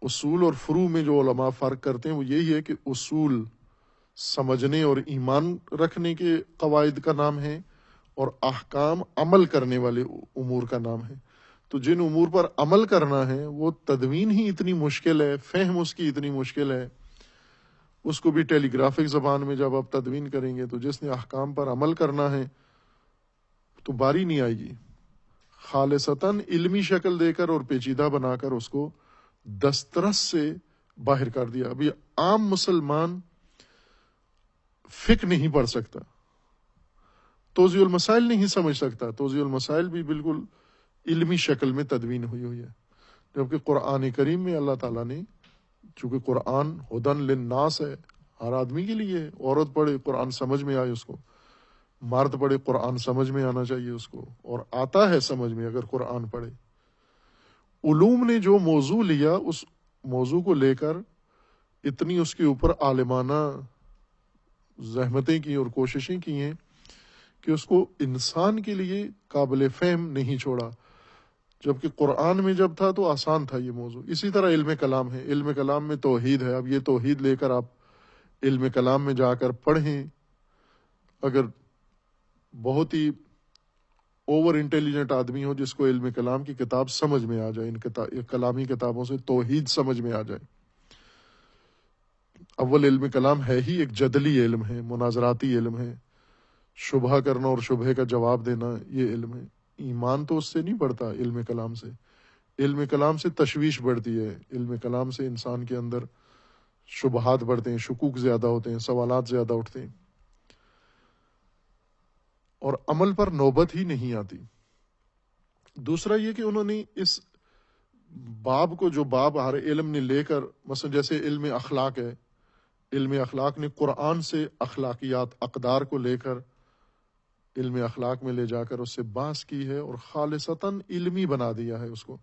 اصول اور فروع میں جو علماء فرق کرتے ہیں وہ یہی ہے کہ اصول سمجھنے اور ایمان رکھنے کے قواعد کا نام ہے، اور احکام عمل کرنے والے امور کا نام ہے. تو جن امور پر عمل کرنا ہے وہ تدوین ہی اتنی مشکل ہے، فہم اس کی اتنی مشکل ہے. اس کو بھی ٹیلی گرافک زبان میں جب آپ تدوین کریں گے تو جس نے احکام پر عمل کرنا ہے تو باری نہیں آئے گی. خالصتاً علمی شکل دے کر اور پیچیدہ بنا کر اس کو دسترس سے باہر کر دیا. ابھی عام مسلمان فقہ نہیں پڑھ سکتا، توضیح المسائل نہیں سمجھ سکتا. توضیح المسائل بھی بالکل علمی شکل میں تدوین ہوئی ہے. جبکہ قرآن کریم میں اللہ تعالیٰ نے، چونکہ قرآن ہدن للناس ہے، ہر آدمی کے لیے ہے. عورت پڑھے قرآن سمجھ میں آئے اس کو، مرد پڑھے قرآن سمجھ میں آنا چاہیے اس کو، اور آتا ہے سمجھ میں اگر قرآن پڑھے. علوم نے جو موضوع لیا، اس موضوع کو لے کر اتنی اس کے اوپر عالمانہ زحمتیں کی اور کوششیں کی ہیں کہ اس کو انسان کے لیے قابل فہم نہیں چھوڑا. جبکہ قرآن میں جب تھا تو آسان تھا یہ موضوع. اسی طرح علم کلام ہے. علم کلام میں توحید ہے. اب یہ توحید لے کر آپ علم کلام میں جا کر پڑھیں. اگر بہت ہی اوور انٹیلیجنٹ آدمی ہو جس کو علم کلام کی کتاب سمجھ میں آ جائے، ان کلامی کتابوں سے توحید سمجھ میں آ جائے. اول علم کلام ہے ہی ایک جدلی علم ہے، مناظراتی علم ہے. شبہ کرنا اور شبہ کا جواب دینا یہ علم ہے. ایمان تو اس سے نہیں بڑھتا علم کلام سے. علم کلام سے تشویش بڑھتی ہے، علم کلام سے انسان کے اندر شبہات بڑھتے ہیں، شکوک زیادہ ہوتے ہیں، سوالات زیادہ اٹھتے ہیں، اور عمل پر نوبت ہی نہیں آتی. دوسرا یہ کہ انہوں نے اس باب کو، جو باب ہر علم نے لے کر، مثلا جیسے علم اخلاق ہے، علم اخلاق نے قرآن سے اخلاقیات، اقدار کو لے کر علم اخلاق میں لے جا کر اس سے بحث کی ہے اور خالصتاً علمی بنا دیا ہے اس کو.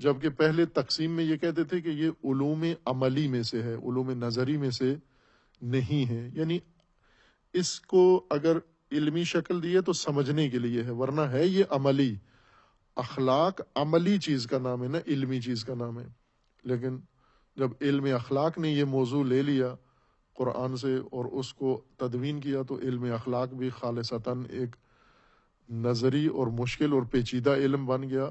جبکہ پہلے تقسیم میں یہ کہتے تھے کہ یہ علوم عملی میں سے ہے، علوم نظری میں سے نہیں ہے. یعنی اس کو اگر علمی شکل دی ہے تو سمجھنے کے لیے ہے، ورنہ ہے یہ عملی. اخلاق عملی چیز کا نام ہے، نہ علمی چیز کا نام ہے. لیکن جب علم اخلاق نے یہ موضوع لے لیا قرآن سے اور اس کو تدوین کیا، تو علم اخلاق بھی خالصتاً ایک نظری اور مشکل اور پیچیدہ علم بن گیا.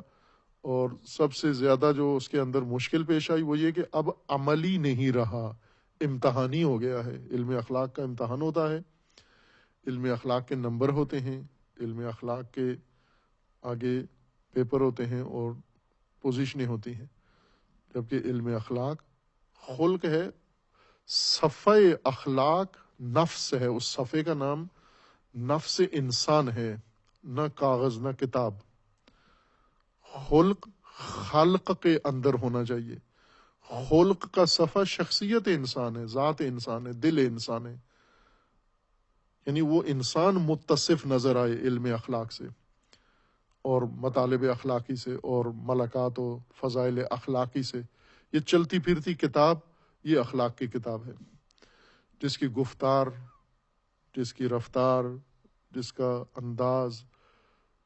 اور سب سے زیادہ جو اس کے اندر مشکل پیش آئی وہ یہ کہ اب عملی نہیں رہا، امتحانی ہو گیا ہے. علم اخلاق کا امتحان ہوتا ہے، علم اخلاق کے نمبر ہوتے ہیں، علم اخلاق کے آگے پیپر ہوتے ہیں اور پوزیشنیں ہوتی ہیں. جبکہ علم اخلاق خلق ہے، صفحہ اخلاق نفس ہے، اس صفحے کا نام نفس انسان ہے، نہ کاغذ نہ کتاب. خلق خلق کے اندر ہونا چاہیے. خلق کا صفحہ شخصیت انسان ہے، ذات انسان ہے، دل انسان ہے. یعنی وہ انسان متصف نظر آئے علم اخلاق سے اور مطالب اخلاقی سے اور ملکات و فضائل اخلاقی سے. یہ چلتی پھرتی کتاب یہ اخلاق کی کتاب ہے، جس کی گفتار، جس کی رفتار، جس کا انداز،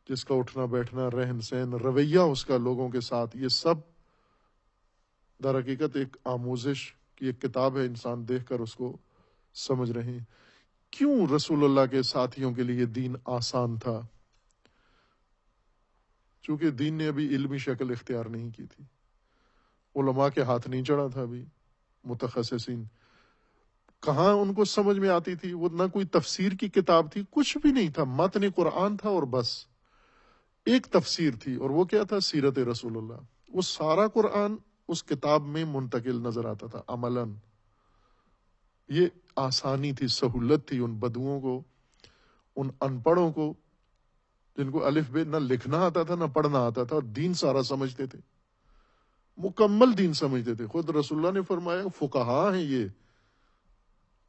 جس کا اٹھنا بیٹھنا، رہن سہن، رویہ اس کا لوگوں کے ساتھ، یہ سب در حقیقت ایک آموزش کی ایک کتاب ہے. انسان دیکھ کر اس کو سمجھ رہے ہیں. کیوں رسول اللہ کے ساتھیوں کے لیے دین آسان تھا؟ چونکہ دین نے ابھی علمی شکل اختیار نہیں کی تھی، علماء کے ہاتھ نہیں چڑھا تھا ابھی. متخصصین کہاں ان کو سمجھ میں آتی تھی؟ وہ نہ کوئی تفسیر کی کتاب تھی، کچھ بھی نہیں تھا. متن قرآن تھا اور بس ایک تفسیر تھی، اور وہ کیا تھا؟ سیرت رسول اللہ. وہ سارا قرآن اس کتاب میں منتقل نظر آتا تھا عملاً. یہ آسانی تھی، سہولت تھی ان بدوؤں کو، ان ان پڑھوں کو جن کو الف بے نہ لکھنا آتا تھا نہ پڑھنا آتا تھا، اور دین سارا سمجھتے تھے، مکمل دین سمجھتے تھے. خود رسول اللہ نے فرمایا فقہا ہیں یہ،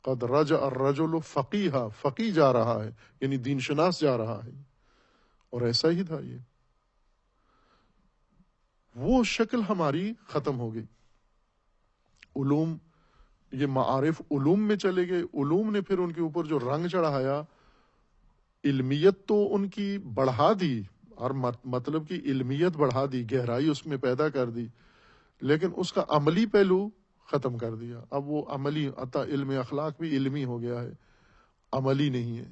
قد رجع الرجل فقیہا، فقی جا رہا ہے یعنی دین شناس جا رہا ہے. اور ایسا ہی تھا. یہ وہ شکل ہماری ختم ہو گئی. علوم، یہ معارف علوم میں چلے گئے. علوم نے پھر ان کے اوپر جو رنگ چڑھایا، علمیت تو ان کی بڑھا دی، اور مطلب کی علمیت بڑھا دی، گہرائی اس میں پیدا کر دی، لیکن اس کا عملی پہلو ختم کر دیا. اب وہ عملی، عطا علم اخلاق بھی علمی ہو گیا ہے، عملی نہیں ہے.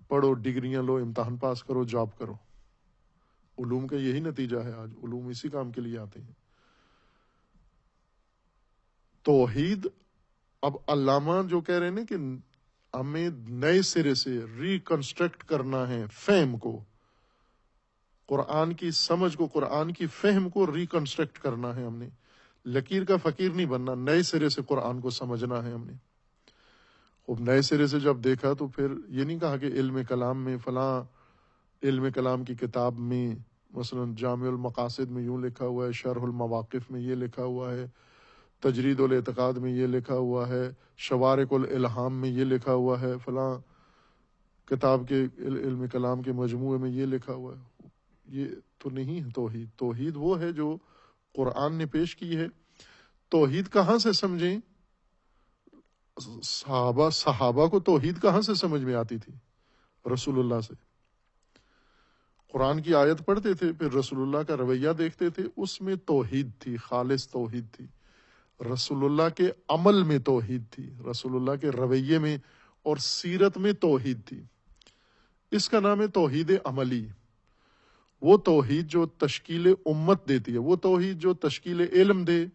پڑھو، ڈگریاں لو، امتحان پاس کرو، جاب کرو. علوم کا یہی نتیجہ ہے. آج علوم اسی کام کے لیے آتے ہیں. توحید، اب علامہ جو کہہ رہے ہیں نا کہ ہمیں نئے سرے سے ریکنسٹرکٹ کرنا ہے فہم کو، قرآن کی سمجھ کو، قرآن کی فہم کو ریکنسٹرکٹ کرنا ہے. ہم نے لکیر کا فقیر نہیں بننا، نئے سرے سے قرآن کو سمجھنا ہے ہم نے. اب نئے سرے سے جب دیکھا تو پھر یہ نہیں کہا کہ علم کلام میں فلاں علم کلام کی کتاب میں مثلا جامع المقاصد میں یوں لکھا ہوا ہے، شرح المواقف میں یہ لکھا ہوا ہے، تجرید الاعتقاد میں یہ لکھا ہوا ہے، شوارق الالہام میں یہ لکھا ہوا ہے، فلاں کتاب کے علم کلام کے مجموعے میں یہ لکھا ہوا ہے. یہ تو نہیں ہے توحید. توحید وہ ہے جو قرآن نے پیش کی ہے. توحید کہاں سے سمجھیں؟ صحابہ کو توحید کہاں سے سمجھ میں آتی تھی؟ رسول اللہ سے. قرآن کی آیت پڑھتے تھے، پھر رسول اللہ کا رویہ دیکھتے تھے، اس میں توحید تھی، خالص توحید تھی. رسول اللہ کے عمل میں توحید تھی، رسول اللہ کے رویے میں اور سیرت میں توحید تھی۔ اس کا نام ہے توحید عملی۔ وہ توحید جو تشکیل امت دیتی ہے، وہ توحید جو تشکیل علم دے،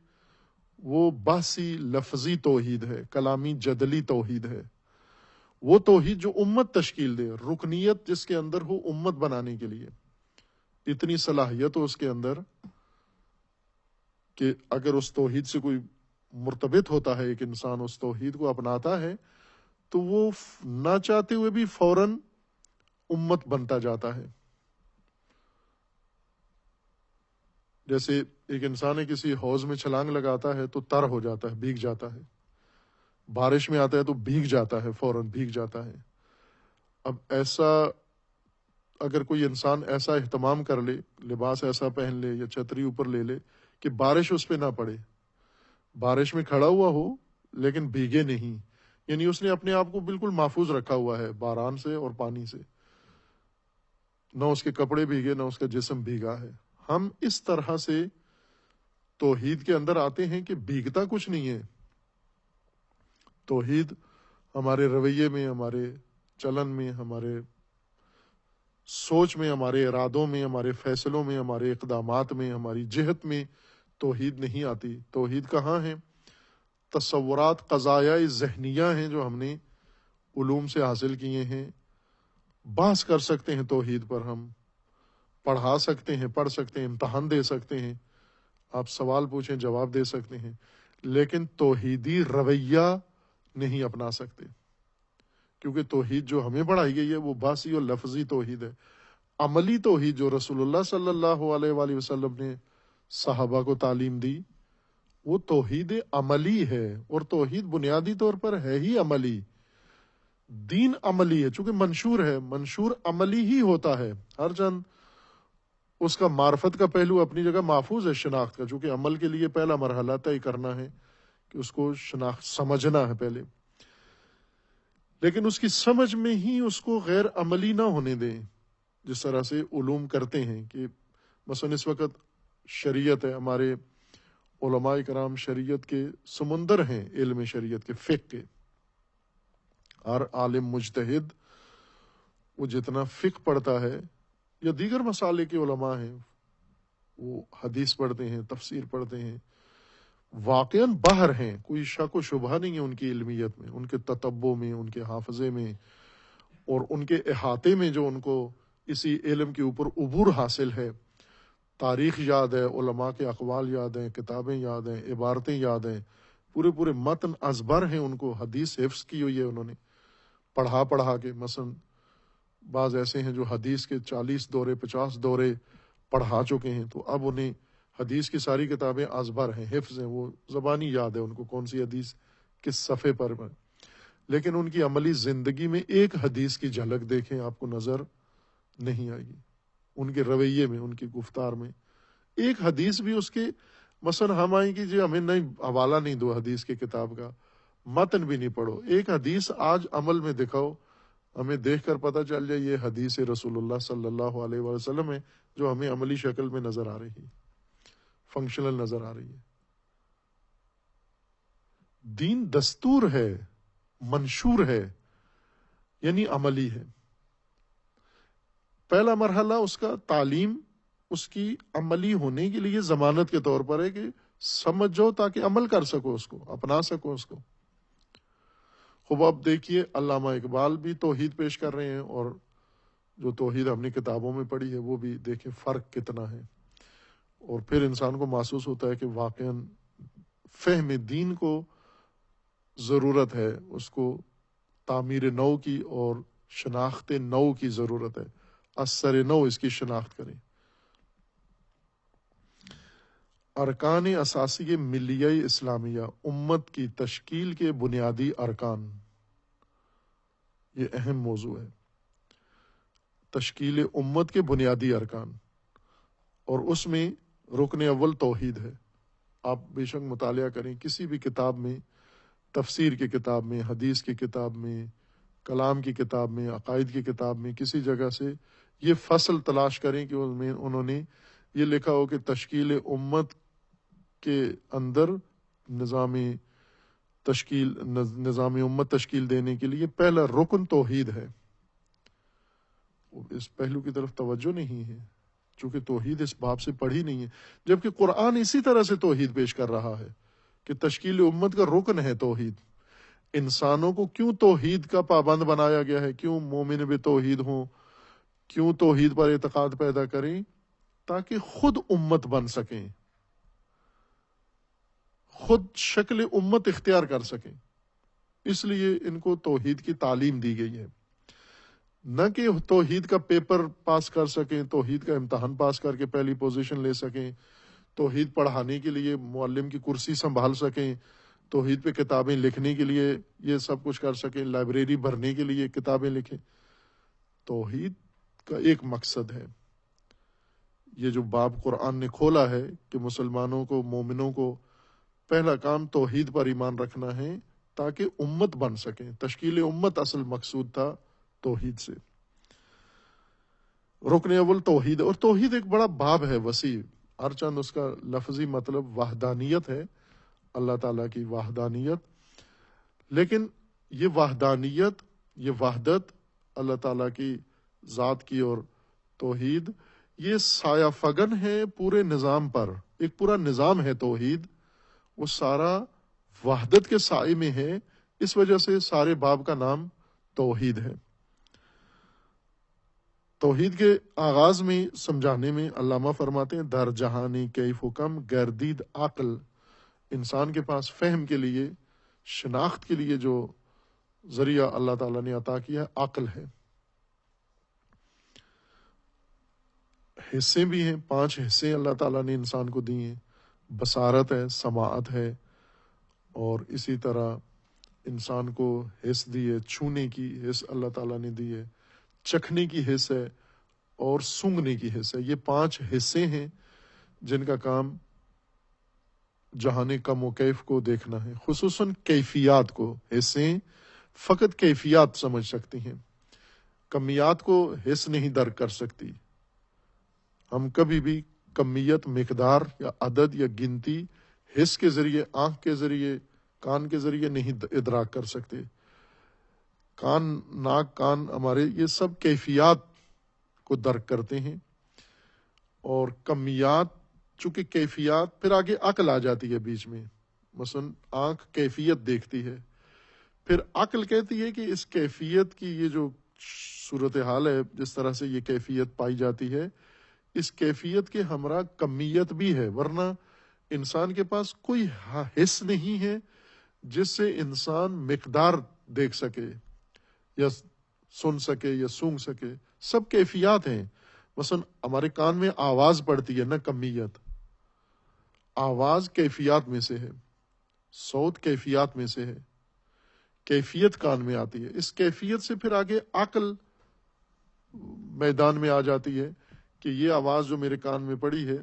وہ بحثی لفظی توحید ہے، کلامی جدلی توحید ہے۔ وہ توحید جو امت تشکیل دے، رکنیت جس کے اندر ہو امت بنانے کے لیے، اتنی صلاحیت ہو اس کے اندر کہ اگر اس توحید سے کوئی مرتبط ہوتا ہے، ایک انسان اس توحید کو اپناتا ہے، تو وہ نہ چاہتے ہوئے بھی فوراً امت بنتا جاتا ہے۔ جیسے ایک انسان ہے کسی حوض میں چھلانگ لگاتا ہے تو تر ہو جاتا ہے، بھیگ جاتا ہے، بارش میں آتا ہے تو بھیگ جاتا ہے، فوراً بھیگ جاتا ہے۔ اب ایسا اگر کوئی انسان ایسا اہتمام کر لے، لباس ایسا پہن لے یا چھتری اوپر لے لے کہ بارش اس پہ نہ پڑے، بارش میں کھڑا ہوا ہو لیکن بھیگے نہیں، یعنی اس نے اپنے آپ کو بالکل محفوظ رکھا ہوا ہے باران سے اور پانی سے، نہ اس کے کپڑے بھیگے نہ اس کا جسم بھیگا ہے۔ ہم اس طرح سے توحید کے اندر آتے ہیں کہ بھیگتا کچھ نہیں ہے۔ توحید ہمارے رویے میں، ہمارے چلن میں، ہمارے سوچ میں، ہمارے ارادوں میں، ہمارے فیصلوں میں، ہمارے اقدامات میں، ہماری جہت میں توحید نہیں آتی۔ توحید کہاں ہے؟ تصورات قضایہ ذہنیہ ہیں جو ہم نے علوم سے حاصل کیے ہیں۔ بحث کر سکتے ہیں توحید پر، ہم پڑھا سکتے ہیں، پڑھ سکتے ہیں، امتحان دے سکتے ہیں، آپ سوال پوچھیں جواب دے سکتے ہیں، لیکن توحیدی رویہ نہیں اپنا سکتے، کیونکہ توحید جو ہمیں پڑھائی گئی ہے وہ بحثی اور لفظی توحید ہے۔ عملی توحید جو رسول اللہ صلی اللہ علیہ وآلہ وسلم نے صحابہ کو تعلیم دی، وہ توحید عملی ہے، اور توحید بنیادی طور پر ہے ہی عملی۔ دین عملی ہے، چونکہ منشور ہے، منشور عملی ہی ہوتا ہے۔ ہر چند اس کا معرفت کا پہلو اپنی جگہ محفوظ ہے، شناخت کا، چونکہ عمل کے لیے پہلا مرحلہ طے کرنا ہے کہ اس کو شناخت سمجھنا ہے پہلے، لیکن اس کی سمجھ میں ہی اس کو غیر عملی نہ ہونے دیں، جس طرح سے علوم کرتے ہیں کہ مثلا اس وقت شریعت ہے، ہمارے علماء کرام شریعت کے سمندر ہیں، علم شریعت کے، فقہ کے۔ ہر عالم مجتہد وہ جتنا فقہ پڑھتا ہے یا دیگر مسالے کے علماء ہیں، وہ حدیث پڑھتے ہیں، تفسیر پڑھتے ہیں، واقعاً باہر ہیں، کوئی شک و شبہ نہیں ہے ان کی علمیت میں، ان کے تتبع میں، ان کے حافظے میں اور ان کے احاطے میں، جو ان کو اسی علم کے اوپر عبور حاصل ہے۔ تاریخ یاد ہے، علماء کے اقوال یاد ہیں، کتابیں یاد ہیں، عبارتیں یاد ہیں، پورے متن ازبر ہیں، ان کو حدیث حفظ کی ہوئی ہے، انہوں نے پڑھا کے، مثلا بعض ایسے ہیں جو حدیث کے 40 دورے 50 دورے پڑھا چکے ہیں، تو اب انہیں حدیث کی ساری کتابیں ازبر ہیں، حفظ ہیں، وہ زبانی یاد ہے ان کو کون سی حدیث کس صفحے پر ہے۔ لیکن ان کی عملی زندگی میں ایک حدیث کی جھلک دیکھیں، آپ کو نظر نہیں آئے گی، ان کے رویے میں، ان کی گفتار میں ایک حدیث بھی اس کے، مثلا ہم آئیں کہ جی ہمیں نہیں، حوالہ نہیں دو حدیث کی کتاب کا، متن بھی نہیں پڑھو، ایک حدیث آج عمل میں دکھاؤ، ہمیں دیکھ کر پتہ چل جائے یہ حدیث رسول اللہ صلی اللہ علیہ وسلم ہے، جو ہمیں عملی شکل میں نظر آ رہی ہے، فنکشنل نظر آ رہی ہے۔ دین دستور ہے، منشور ہے، یعنی عملی ہے۔ پہلا مرحلہ اس کا تعلیم، اس کی عملی ہونے کے لیے ضمانت کے طور پر ہے کہ سمجھ جاؤ تاکہ عمل کر سکو، اس کو اپنا سکو اس کو۔ خوب اب دیکھیے علامہ اقبال بھی توحید پیش کر رہے ہیں، اور جو توحید ہم نے کتابوں میں پڑھی ہے وہ بھی دیکھیں فرق کتنا ہے، اور پھر انسان کو محسوس ہوتا ہے کہ واقعاً فہم دین کو ضرورت ہے، اس کو تعمیر نو کی اور شناخت نو کی ضرورت ہے، اثر نو اس کی شناخت کریں۔ ارکان اساسی ملیہ اسلامیہ، امت کی تشکیل کے بنیادی ارکان، یہ اہم موضوع ہے، تشکیل امت کے بنیادی ارکان، اور اس میں رکن اول توحید ہے۔ آپ بے شک مطالعہ کریں کسی بھی کتاب میں، تفسیر کی کتاب میں، حدیث کی کتاب میں، کلام کی کتاب میں، عقائد کی کتاب میں، کسی جگہ سے یہ فصل تلاش کریں کہ اس میں انہوں نے یہ لکھا ہو کہ تشکیل امت کے اندر نظام امت تشکیل دینے کے لیے پہلا رکن توحید ہے. اس پہلو کی طرف توجہ نہیں ہے، چونکہ توحید اس باب سے پڑھی نہیں ہے، جبکہ قرآن اسی طرح سے توحید پیش کر رہا ہے کہ تشکیل امت کا رکن ہے توحید. انسانوں کو کیوں توحید کا پابند بنایا گیا ہے، کیوں مومن بتوحید ہوں، کیوں توحید پر اعتقاد پیدا کریں؟ تاکہ خود امت بن سکیں، خود شکل امت اختیار کر سکیں. اس لیے ان کو توحید کی تعلیم دی گئی ہے، نہ کہ توحید کا پیپر پاس کر سکیں، توحید کا امتحان پاس کر کے پہلی پوزیشن لے سکیں، توحید پڑھانے کے لیے معلم کی کرسی سنبھال سکیں، توحید پہ کتابیں لکھنے کے لیے یہ سب کچھ کر سکیں، لائبریری بھرنے کے لیے کتابیں لکھیں. توحید کا ایک مقصد ہے، یہ جو باب قرآن نے کھولا ہے کہ مسلمانوں کو، مومنوں کو پہلا کام توحید پر ایمان رکھنا ہے تاکہ امت بن سکیں. تشکیل امت اصل مقصود تھا توحید سے. رکن اول توحید، اور توحید ایک بڑا باب ہے وسیع، ہر چند اس کا لفظی مطلب وحدانیت ہے، اللہ تعالیٰ کی وحدانیت. لیکن یہ وحدانیت، یہ وحدت اللہ تعالیٰ کی ذات کی اور توحید، یہ سایہ فگن ہے پورے نظام پر. ایک پورا نظام ہے توحید، وہ سارا وحدت کے سائے میں ہے. اس وجہ سے سارے باب کا نام توحید ہے. توحید کے آغاز میں سمجھانے میں علامہ فرماتے ہیں در جہانی کیف حکم گردید عقل. انسان کے پاس فہم کے لیے، شناخت کے لیے جو ذریعہ اللہ تعالیٰ نے عطا کیا ہے عقل ہے. حصے بھی ہیں، 5 حصے اللہ تعالیٰ نے انسان کو دیے ہیں. بصارت ہے، سماعت ہے، اور اسی طرح انسان کو حس دی ہے، چھونے کی حس اللہ تعالیٰ نے دی ہے، چکھنے کی حس ہے، اور سونگھنے کی حس ہے. یہ 5 حصے ہیں جن کا کام جہان کم و کیف کو دیکھنا ہے، خصوصاً کیفیات کو. حصیں فقط کیفیات سمجھ سکتی ہیں، کمیات کو حس نہیں درک کر سکتی. ہم کبھی بھی کمیت، مقدار یا عدد یا گنتی حس کے ذریعے، آنکھ کے ذریعے، کان کے ذریعے نہیں ادراک کر سکتے. کان، ناک، کان ہمارے یہ سب کیفیات کو درک کرتے ہیں، اور کمیات چونکہ کیفیات، پھر آگے عقل آ جاتی ہے بیچ میں. مثلا آنکھ کیفیت دیکھتی ہے، پھر عقل کہتی ہے کہ اس کیفیت کی یہ جو صورتحال ہے، جس طرح سے یہ کیفیت پائی جاتی ہے، اس کیفیت کے ہمراہ کمیت بھی ہے. ورنہ انسان کے پاس کوئی حس نہیں ہے جس سے انسان مقدار دیکھ سکے یا سن سکے یا سونگھ سکے. سب کیفیات ہیں. مثلا ہمارے کان میں آواز پڑتی ہے، نہ کمیت. آواز کیفیات میں سے ہے، صوت کیفیات میں سے ہے، کیفیت کان میں آتی ہے. اس کیفیت سے پھر آگے عقل میدان میں آ جاتی ہے کہ یہ آواز جو میرے کان میں پڑی ہے،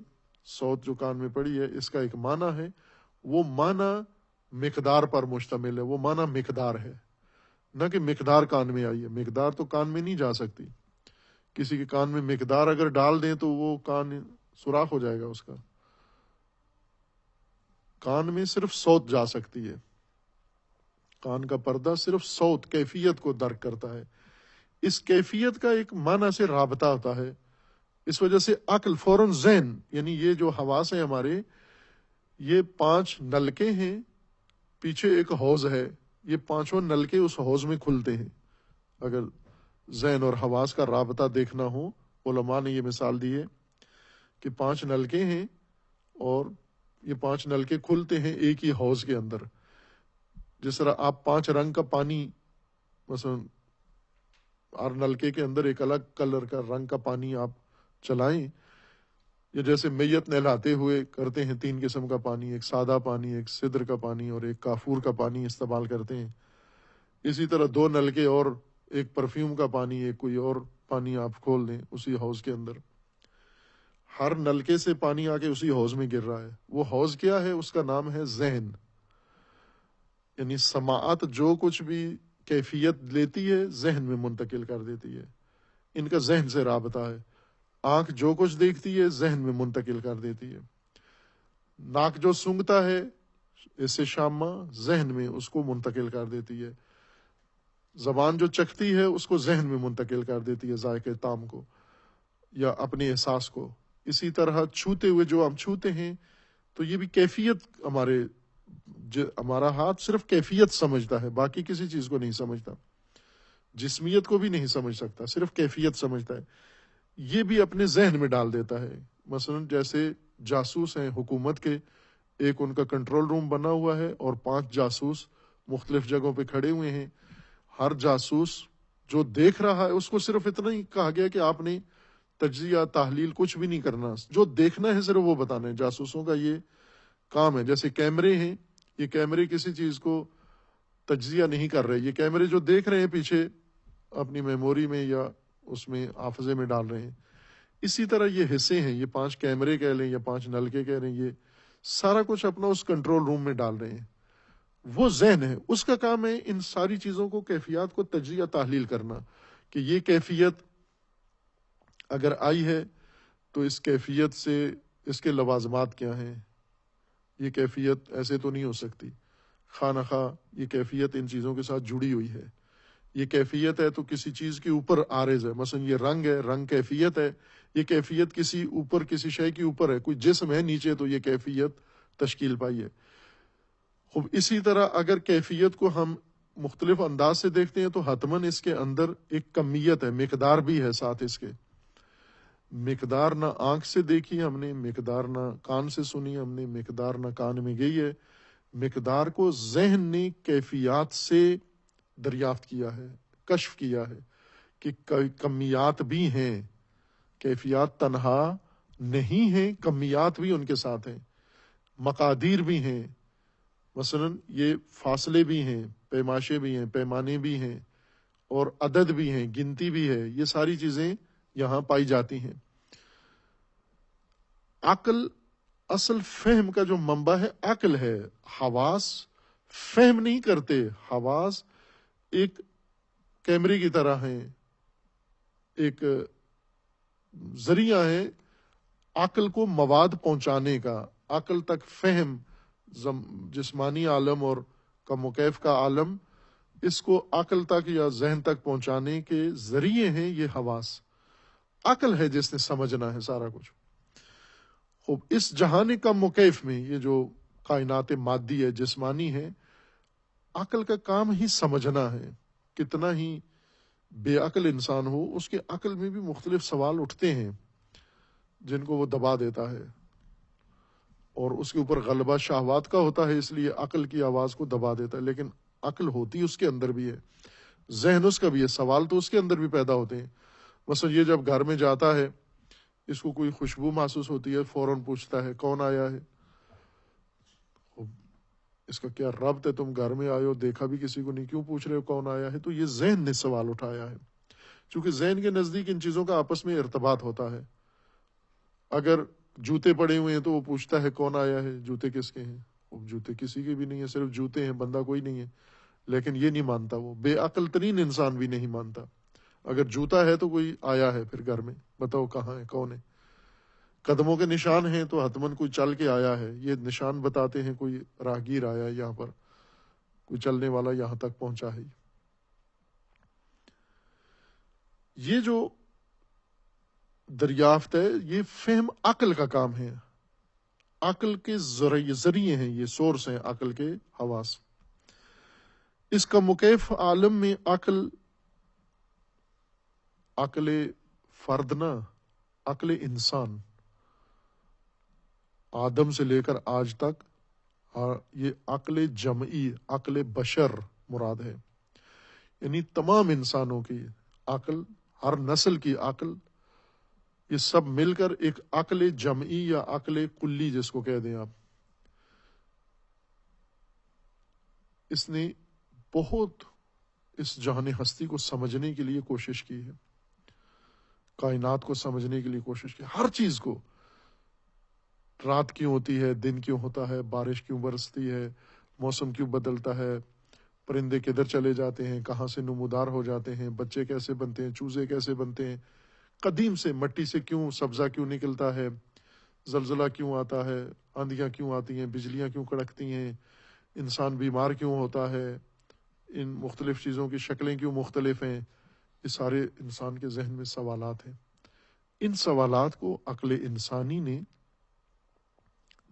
صوت جو کان میں پڑی ہے، اس کا ایک معنی ہے. وہ معنی مقدار پر مشتمل ہے، وہ معنی مقدار ہے، نہ کہ مقدار کان میں آئی ہے. مقدار تو کان میں نہیں جا سکتی. کسی کے کان میں مقدار اگر ڈال دیں تو وہ کان سوراخ ہو جائے گا اس کا. کان میں صرف صوت جا سکتی ہے. کان کا پردہ صرف صوت، کیفیت کو درک کرتا ہے. اس کیفیت کا ایک معنی سے رابطہ ہوتا ہے. اس وجہ سے عقل فوراً ذہن، یعنی یہ جو حواس ہیں ہمارے، یہ 5 نلکے ہیں، پیچھے ایک حوض ہے، یہ 5 نلکے اس حوض میں کھلتے ہیں. اگر ذہن اور حواس کا رابطہ دیکھنا ہو، علماء نے یہ مثال دی ہے کہ 5 نلکے ہیں اور یہ 5 نلکے کھلتے ہیں ایک ہی حوض کے اندر. جس طرح آپ 5 رنگ کا پانی، مثلا ہر نلکے کے اندر ایک الگ کلر کا رنگ کا پانی آپ چلائیں، یا جیسے میت نہلاتے ہوئے کرتے ہیں 3 قسم کا پانی، ایک سادہ پانی، ایک سدر کا پانی اور ایک کافور کا پانی استعمال کرتے ہیں. اسی طرح 2 نلکے اور ایک پرفیوم کا پانی، ایک کوئی اور پانی آپ کھول دیں اسی حوض کے اندر. ہر نلکے سے پانی آ کے اسی حوض میں گر رہا ہے. وہ حوض کیا ہے؟ اس کا نام ہے ذہن. یعنی سماعت جو کچھ بھی کیفیت لیتی ہے ذہن میں منتقل کر دیتی ہے. ان کا ذہن سے رابطہ ہے. آنکھ جو کچھ دیکھتی ہے ذہن میں منتقل کر دیتی ہے. ناک جو سونگھتا ہے، ایسے شامہ ذہن میں اس کو منتقل کر دیتی ہے، زبان جو چکھتی ہے اس کو ذہن میں منتقل کر دیتی ہے، ذائقہ طعم کو یا اپنے احساس کو۔ اسی طرح چھوتے ہوئے جو ہم چھوتے ہیں تو یہ بھی کیفیت، ہمارا ہاتھ صرف کیفیت سمجھتا ہے، باقی کسی چیز کو نہیں سمجھتا، جسمیت کو بھی نہیں سمجھ سکتا، صرف کیفیت سمجھتا ہے۔ یہ بھی اپنے ذہن میں ڈال دیتا ہے۔ مثلا جیسے جاسوس ہیں حکومت کے، ایک ان کا کنٹرول روم بنا ہوا ہے اور 5 جاسوس مختلف جگہوں پہ کھڑے ہوئے ہیں۔ ہر جاسوس جو دیکھ رہا ہے اس کو صرف اتنا ہی کہا گیا کہ آپ نے تجزیہ تحلیل کچھ بھی نہیں کرنا، جو دیکھنا ہے صرف وہ بتانا ہے۔ جاسوسوں کا یہ کام ہے۔ جیسے کیمرے ہیں، یہ کیمرے کسی چیز کو تجزیہ نہیں کر رہے، یہ کیمرے جو دیکھ رہے ہیں پیچھے اپنی میموری میں یا اس میں حافظے میں ڈال رہے ہیں۔ اسی طرح یہ حصے ہیں، یہ 5 کیمرے کہہ لیں یا 5 نلکے کہہ لیں، یہ سارا کچھ اپنا اس کنٹرول روم میں ڈال رہے ہیں۔ وہ ذہن ہے، اس کا کام ہے ان ساری چیزوں کو، کیفیات کو تجزیہ تحلیل کرنا، کہ یہ کیفیت اگر آئی ہے تو اس کیفیت سے اس کے لوازمات کیا ہیں، یہ کیفیت ایسے تو نہیں ہو سکتی، خواہ نخواہ یہ کیفیت ان چیزوں کے ساتھ جڑی ہوئی ہے۔ یہ کیفیت ہے تو کسی چیز کے اوپر عارض ہے، مثلا یہ رنگ ہے، رنگ کیفیت ہے، یہ کیفیت کسی اوپر، کسی شے کے اوپر ہے، کوئی جسم ہے نیچے تو یہ کیفیت تشکیل پائی ہے۔ خوب اسی طرح اگر کیفیت کو ہم مختلف انداز سے دیکھتے ہیں تو حتماً اس کے اندر ایک کمیت ہے، مقدار بھی ہے ساتھ اس کے۔ مقدار نہ آنکھ سے دیکھی ہم نے، مقدار نہ کان سے سنی ہم نے، مقدار نہ کان میں گئی ہے، مقدار کو ذہن نے کیفیات سے دریافت کیا ہے، کشف کیا ہے کہ کمیات بھی ہیں، کیفیات تنہا نہیں ہیں، کمیات بھی ان کے ساتھ ہیں، مقادیر بھی ہیں، مثلا یہ فاصلے بھی ہیں، پیماشے بھی ہیں، پیمانے بھی ہیں، اور عدد بھی ہیں، گنتی بھی ہے، یہ ساری چیزیں یہاں پائی جاتی ہیں۔ عقل، اصل فہم کا جو منبع ہے عقل ہے، حواس فہم نہیں کرتے، حواس ایک کیمرے کی طرح ہیں، ایک ذریعہ ہے عقل کو مواد پہنچانے کا، عقل تک فہم، جسمانی عالم اور کم و کیف کا عالم، اس کو عقل تک یا ذہن تک پہنچانے کے ذریعے ہیں یہ حواس۔ عقل ہے جس نے سمجھنا ہے سارا کچھ۔ خوب اس جہان کم و کیف میں، یہ جو کائنات مادی ہے، جسمانی ہے، عقل کا کام ہی سمجھنا ہے۔ کتنا ہی بے عقل انسان ہو، اس کے عقل میں بھی مختلف سوال اٹھتے ہیں جن کو وہ دبا دیتا ہے، اور اس کے اوپر غلبہ شہوات کا ہوتا ہے، اس لیے عقل کی آواز کو دبا دیتا ہے، لیکن عقل ہوتی اس کے اندر بھی ہے، ذہن اس کا بھی ہے، سوال تو اس کے اندر بھی پیدا ہوتے ہیں۔ مثلا یہ جب گھر میں جاتا ہے، اس کو کوئی خوشبو محسوس ہوتی ہے، فوراً پوچھتا ہے کون آیا ہے، اس کا کیا ربط ہے، تم گھر میں آئے ہو، دیکھا بھی کسی کو نہیں، کیوں پوچھ رہے ہو کون آیا ہے؟ تو یہ ذہن نے سوال اٹھایا ہے، چونکہ ذہن کے نزدیک ان چیزوں کا آپس میں ارتباط ہوتا ہے۔ اگر جوتے پڑے ہوئے ہیں تو وہ پوچھتا ہے کون آیا ہے، جوتے کس کے ہیں؟ جوتے کسی کے بھی نہیں ہیں، صرف جوتے ہیں، بندہ کوئی نہیں ہے، لیکن یہ نہیں مانتا، وہ بے عقل ترین انسان بھی نہیں مانتا۔ اگر جوتا ہے تو کوئی آیا ہے پھر گھر میں، بتاؤ کہاں ہے، کون ہے؟ قدموں کے نشان ہیں تو حتماً کوئی چل کے آیا ہے، یہ نشان بتاتے ہیں کوئی راہگیر آیا ہے یہاں پر، کوئی چلنے والا یہاں تک پہنچا ہے۔ یہ جو دریافت ہے، یہ فہم عقل کا کام ہے، عقل کے ذریعے ہیں، یہ سورس ہیں عقل کے حواس۔ اس کا مکیف عالم میں عقل فرد نہ، عقل انسان، آدم سے لے کر آج تک، یہ عقل جمعی، عقل بشر مراد ہے، یعنی تمام انسانوں کی عقل، ہر نسل کی عقل، یہ سب مل کر ایک عقل جمعی یا عقل کلی جس کو کہہ دیں آپ، اس نے بہت اس جہان ہستی کو سمجھنے کے لیے کوشش کی ہے، کائنات کو سمجھنے کے لیے کوشش کی، ہر چیز کو، رات کیوں ہوتی ہے، دن کیوں ہوتا ہے، بارش کیوں برستی ہے، موسم کیوں بدلتا ہے، پرندے کدھر چلے جاتے ہیں، کہاں سے نمودار ہو جاتے ہیں، بچے کیسے بنتے ہیں، چوزے کیسے بنتے ہیں، قدیم سے مٹی سے کیوں سبزہ کیوں نکلتا ہے، زلزلہ کیوں آتا ہے، آندھیاں کیوں آتی ہیں، بجلیاں کیوں کڑکتی ہیں، انسان بیمار کیوں ہوتا ہے، ان مختلف چیزوں کی شکلیں کیوں مختلف ہیں، یہ سارے انسان کے ذہن میں سوالات ہیں۔ ان سوالات کو عقل انسانی نے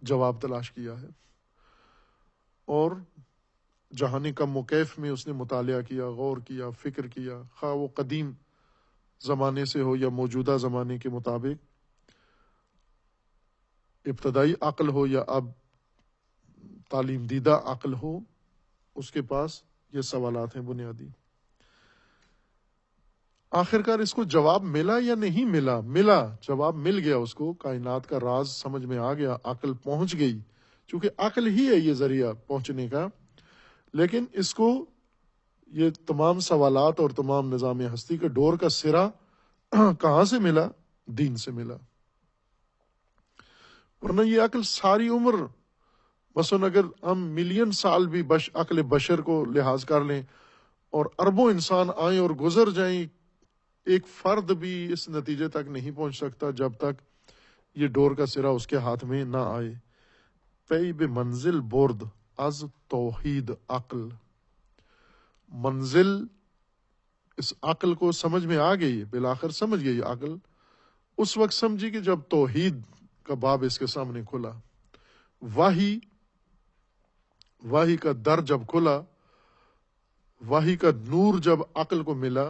جواب تلاش کیا ہے، اور جہان کم و کیف میں اس نے مطالعہ کیا، غور کیا، فکر کیا، خواہ وہ قدیم زمانے سے ہو یا موجودہ زمانے کے مطابق، ابتدائی عقل ہو یا اب تعلیم دیدہ عقل ہو، اس کے پاس یہ سوالات ہیں بنیادی۔ آخرکار اس کو جواب ملا یا نہیں ملا؟ ملا، جواب مل گیا اس کو، کائنات کا راز سمجھ میں آ گیا، عقل پہنچ گئی، چونکہ عقل ہی ہے یہ ذریعہ پہنچنے کا۔ لیکن اس کو یہ تمام سوالات اور تمام نظام ہستی کے ڈور کا سرا کہاں سے ملا؟ دین سے ملا۔ ورنہ یہ عقل ساری عمر، مثلا اگر ہم ملین سال بھی عقل بشر کو لحاظ کر لیں اور اربوں انسان آئیں اور گزر جائیں، ایک فرد بھی اس نتیجے تک نہیں پہنچ سکتا جب تک یہ ڈور کا سرا اس کے ہاتھ میں نہ آئے۔ پی بے منزل برد از توحید عقل، منزل اس عقل کو سمجھ میں آ گئی، بالآخر سمجھ گئی عقل، اس وقت سمجھی کہ جب توحید کا باب اس کے سامنے کھلا، وحی کا در جب کھلا، وحی کا نور جب عقل کو ملا۔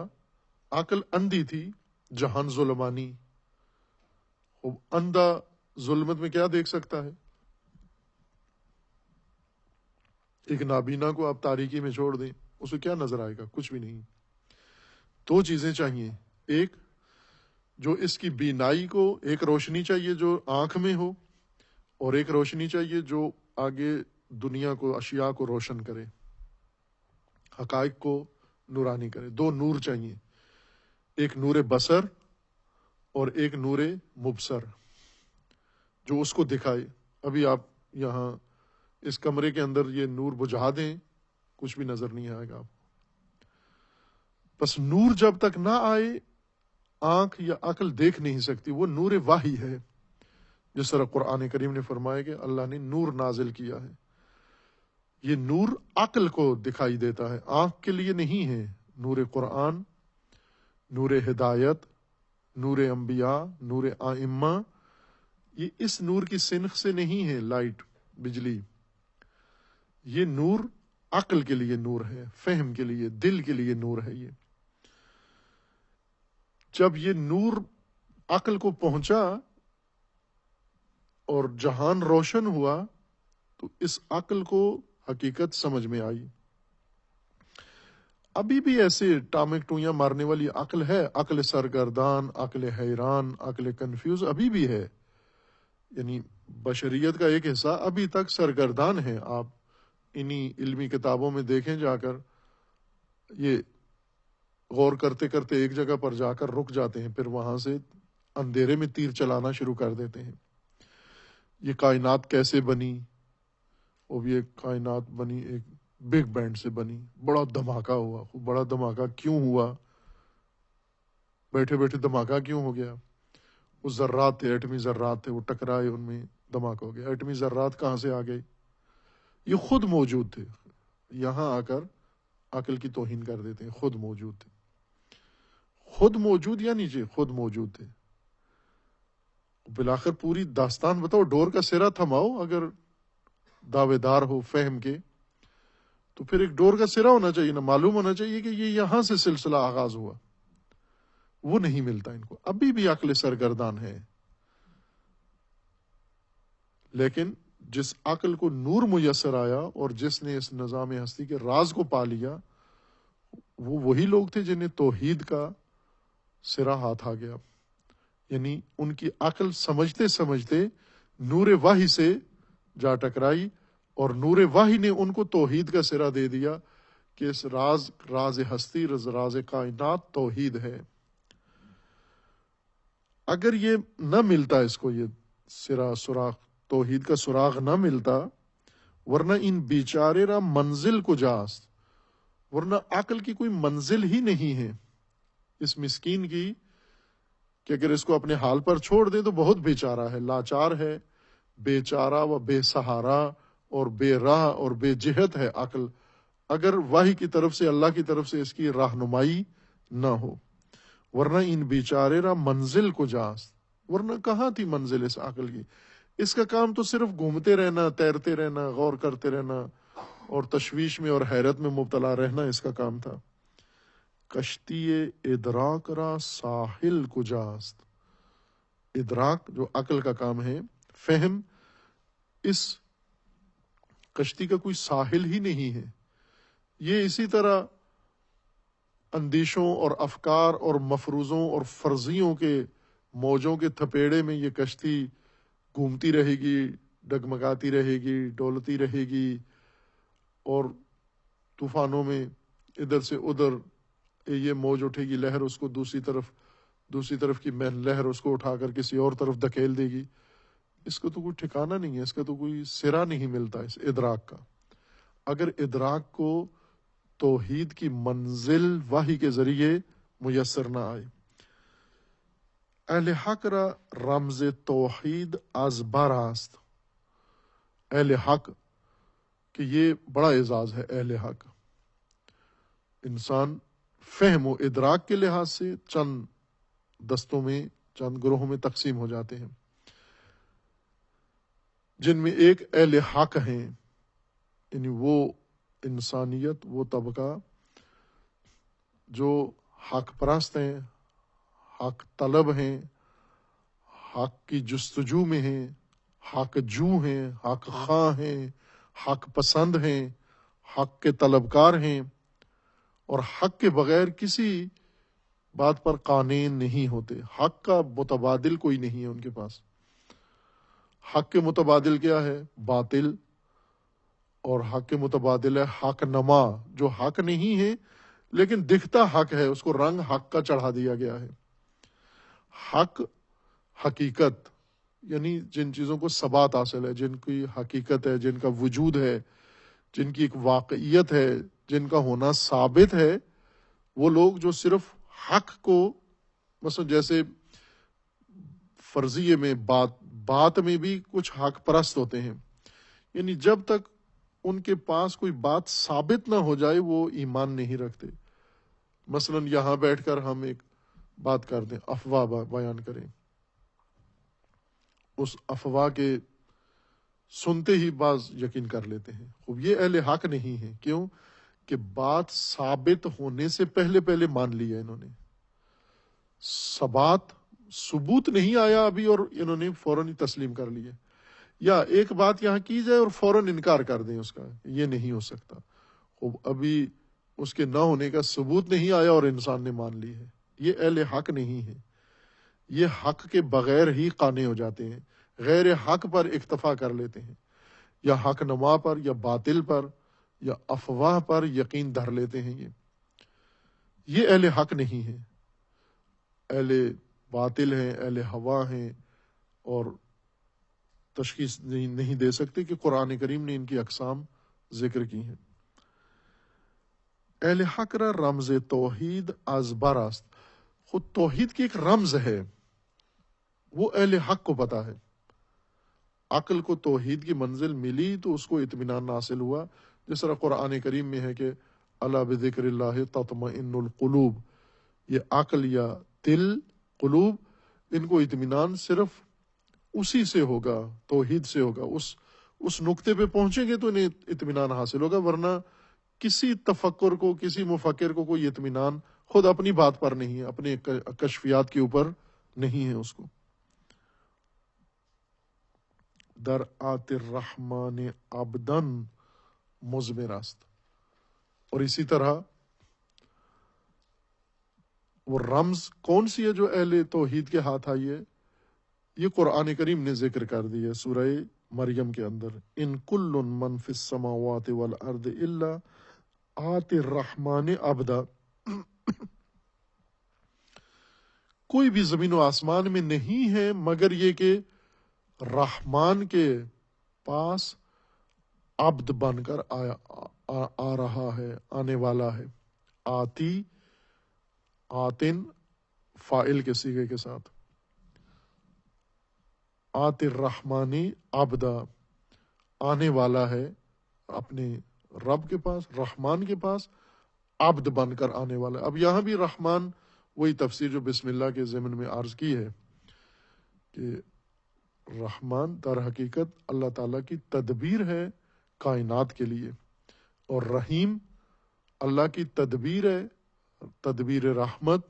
عقل اندھی تھی، جہان ظلمانی، اندھا ظلمت میں کیا دیکھ سکتا ہے؟ ایک نابینا کو آپ تاریکی میں چھوڑ دیں، اسے کیا نظر آئے گا؟ کچھ بھی نہیں۔ دو چیزیں چاہیے، ایک جو اس کی بینائی کو، ایک روشنی چاہیے جو آنکھ میں ہو، اور ایک روشنی چاہیے جو آگے دنیا کو، اشیاء کو روشن کرے، حقائق کو نورانی کرے۔ دو نور چاہیے، ایک نور بصر اور ایک نور مبصر، جو اس کو دکھائے۔ ابھی آپ یہاں اس کمرے کے اندر یہ نور بجھا دیں، کچھ بھی نظر نہیں آئے گا آپ کو۔ بس نور جب تک نہ آئے، آنکھ یا عقل دیکھ نہیں سکتی۔ وہ نور وحی ہے، جس طرح قرآن کریم نے فرمایا کہ اللہ نے نور نازل کیا ہے۔ یہ نور عقل کو دکھائی دیتا ہے، آنکھ کے لیے نہیں ہے۔ نور قرآن، نور ہدایت، نور انبیاء، نور ائمہ، یہ اس نور کی سنخ سے نہیں ہے۔ لائٹ، بجلی، یہ نور عقل کے لیے نور ہے، فہم کے لیے، دل کے لیے نور ہے۔ یہ جب یہ نور عقل کو پہنچا اور جہان روشن ہوا، تو اس عقل کو حقیقت سمجھ میں آئی۔ ابھی بھی ایسے ٹامک ٹوئیاں مارنے والی عقل ہے، عقل سرگردان، عقل حیران، عقل کنفیوز ابھی بھی ہے۔ یعنی بشریت کا ایک حصہ ابھی تک سرگردان ہے۔ آپ انہی علمی کتابوں میں دیکھیں جا کر، یہ غور کرتے کرتے ایک جگہ پر جا کر رک جاتے ہیں، پھر وہاں سے اندھیرے میں تیر چلانا شروع کر دیتے ہیں۔ یہ کائنات کیسے بنی؟ وہ بھی ایک کائنات بنی، ایک بگ بینگ سے بنی، بڑا دھماکہ ہوا۔ بڑا دھماکہ کیوں ہوا؟ بیٹھے بیٹھے دھماکہ کیوں ہو گیا؟ وہ ذرات تھے، ایٹمی ذرات تھے، وہ ٹکرائے، ان میں دھماکہ ہو گیا۔ ایٹمی ذرات کہاں سے آ گئے؟ یہ خود موجود تھے، یہاں آ کر عقل کی توہین کر دیتے ہیں۔ خود موجود تھے، خود موجود یا نیچے خود موجود تھے۔ بالآخر پوری داستان بتاؤ، ڈور کا سرا تھماؤ۔ اگر دعوے دار ہو فہم کے، تو پھر ایک ڈور کا سرا ہونا چاہیے نا، معلوم ہونا چاہیے کہ یہ یہاں سے سلسلہ آغاز ہوا۔ وہ نہیں ملتا ان کو، ابھی بھی عقل سرگردان ہے۔ لیکن جس عقل کو نور میسر آیا اور جس نے اس نظام ہستی کے راز کو پا لیا، وہ وہی لوگ تھے جنہیں توحید کا سرا ہاتھ آ گیا۔ یعنی ان کی عقل سمجھتے سمجھتے نور وحی سے جا ٹکرائی، اور نور وحی نے ان کو توحید کا سرا دے دیا کہ اس راز ہستی، راز کائنات توحید ہے۔ اگر یہ نہ ملتا، اس کو یہ سرا، سراغ، توحید کا سراغ نہ ملتا، ورنہ ان بیچارے را منزل کو جاست، ورنہ عقل کی کوئی منزل ہی نہیں ہے اس مسکین کی، کہ اگر اس کو اپنے حال پر چھوڑ دیں تو بہت بے چارہ ہے، لاچار ہے، بے چارہ و بے سہارا اور بے راہ اور بے جہت ہے عقل، اگر وحی کی طرف سے، اللہ کی طرف سے اس کی رہنمائی نہ ہو، ورنہ ان بیچارے را منزل کو جاست، ورنہ کہاں تھی منزل اس عقل کی؟ اس کا کام تو صرف گھومتے رہنا، تیرتے رہنا، غور کرتے رہنا اور تشویش میں اور حیرت میں مبتلا رہنا اس کا کام تھا۔ کشتی ادراک را ساحل کجاست، ادراک جو عقل کا کام ہے، فہم، اس کشتی کا کوئی ساحل ہی نہیں ہے۔ یہ اسی طرح اندیشوں اور افکار اور مفروضوں اور فرضیوں کے موجوں کے تھپیڑے میں یہ کشتی گھومتی رہے گی، ڈگمگاتی رہے گی، ڈولتی رہے گی، اور طوفانوں میں ادھر سے ادھر یہ موج اٹھے گی، لہر اس کو دوسری طرف کی لہر اس کو اٹھا کر کسی اور طرف دھکیل دے گی۔ اس کا تو کوئی ٹھکانہ نہیں ہے، اس کا تو کوئی سرا نہیں ملتا اس ادراک کا۔ اگر ادراک کو توحید کی منزل وحی کے ذریعے میسر نہ آئے۔ اہل حق را رمز توحید از بر است، اہل حق کہ یہ بڑا اعزاز ہے، اہل حق۔ انسان فہم و ادراک کے لحاظ سے چند دستوں میں، چند گروہوں میں تقسیم ہو جاتے ہیں، جن میں ایک اہل حق ہیں، یعنی وہ انسانیت، وہ طبقہ جو حق پرست ہیں، حق طلب ہیں، حق کی جستجو میں ہیں، حق جو ہیں، حق خواہ ہیں، حق پسند ہیں، حق کے طلبکار ہیں، اور حق کے بغیر کسی بات پر قانع نہیں ہوتے۔ حق کا متبادل کوئی نہیں ہے ان کے پاس۔ حق کے متبادل کیا ہے؟ باطل، اور حق کے متبادل ہے حق نما، جو حق نہیں ہے لیکن دکھتا حق ہے، اس کو رنگ حق کا چڑھا دیا گیا ہے۔ حق حقیقت، یعنی جن چیزوں کو ثبات حاصل ہے، جن کی حقیقت ہے، جن کا وجود ہے، جن کی ایک واقعیت ہے، جن کا ہونا ثابت ہے، وہ لوگ جو صرف حق کو، مثلا جیسے فرضیے میں بات میں بھی کچھ حق پرست ہوتے ہیں، یعنی جب تک ان کے پاس کوئی بات ثابت نہ ہو جائے وہ ایمان نہیں رکھتے۔ مثلا یہاں بیٹھ کر ہم ایک بات کر دیں، افواہ بیان کریں، اس افواہ کے سنتے ہی بعض یقین کر لیتے ہیں، خوب یہ اہل حق نہیں ہے۔ کیوں؟ کہ بات ثابت ہونے سے پہلے مان لیا انہوں نے، ثبوت نہیں آیا ابھی اور انہوں نے فوراً ہی تسلیم کر لیا، یا ایک بات یہاں کی جائے اور فوراً انکار کر دیں اس کا، یہ نہیں ہو سکتا۔ خوب ابھی اس کے نہ ہونے کا ثبوت نہیں آیا اور انسان نے مان لی ہے، یہ اہل حق نہیں ہے۔ یہ حق کے بغیر ہی قانع ہو جاتے ہیں، غیر حق پر اکتفا کر لیتے ہیں، یا حق نما پر، یا باطل پر، یا افواہ پر یقین دھر لیتے ہیں۔ یہ اہل حق نہیں ہے، اہل باطل ہیں، اہل ہوا ہیں، اور تشخیص نہیں دے سکتے کہ قرآن کریم نے ان کی اقسام ذکر کی ہیں۔ اہل حق را رمز توحید از بر است، خود توحید کی ایک رمز ہے، وہ اہل حق کو پتا ہے۔ عقل کو توحید کی منزل ملی تو اس کو اطمینان حاصل ہوا، جس طرح قرآن کریم میں ہے کہ الا بذکر اللہ تطمئن القلوب، یہ عقل یا دل، قلوب، ان کو اطمینان صرف اسی سے ہوگا، توحید سے ہوگا۔ اس نقطے پہ پہنچیں گے تو انہیں اطمینان حاصل ہوگا، ورنہ کسی تفکر کو، کسی مفکر کو کوئی اطمینان خود اپنی بات پر نہیں ہے، اپنے کشفیات کے اوپر نہیں ہے اس کو۔ در آت الرحمن عبدن مضمر است، اور اسی طرح وہ رمز کون سی ہے جو اہل توحید کے ہاتھ آئی ہے؟ یہ قرآن کریم نے ذکر کر دی ہے سورہ مریم کے اندر، ان کل من فی السماوات والارض الا آت الرحمن عبدا، کوئی بھی زمین و آسمان میں نہیں ہے مگر یہ کہ رحمان کے پاس عبد بن کر آ رہا ہے، آنے والا ہے۔ آتی، آتن، فاعل کے صیغے کے ساتھ، آت الرحمن عبدا، آنے والا ہے اپنے رب کے پاس، رحمان کے پاس، عبد بن کر آنے والا ہے۔ اب یہاں بھی رحمان وہی تفسیر جو بسم اللہ کے ضمن میں عرض کی ہے کہ رحمان در حقیقت اللہ تعالیٰ کی تدبیر ہے کائنات کے لیے، اور رحیم اللہ کی تدبیر ہے، تدبیر رحمت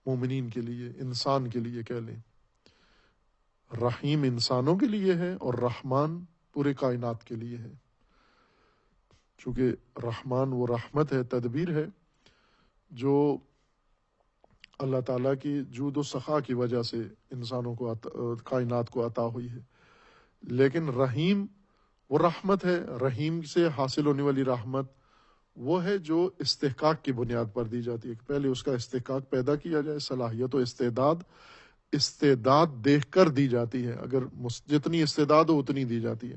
مومنین کے لیے، انسان کے لیے کہہ لیں۔ رحیم انسانوں کے لیے ہے اور رحمان پورے کائنات کے لیے ہے، چونکہ رحمان وہ رحمت ہے، تدبیر ہے جو اللہ تعالیٰ کی جود و سخا کی وجہ سے انسانوں کو کائنات کو عطا ہوئی ہے۔ لیکن رحیم وہ رحمت ہے، رحیم سے حاصل ہونے والی رحمت وہ ہے جو استحقاق کی بنیاد پر دی جاتی ہے، کہ پہلے اس کا استحقاق پیدا کیا جائے، صلاحیت و استعداد دیکھ کر دی جاتی ہے، اگر جتنی استعداد ہو اتنی دی جاتی ہے،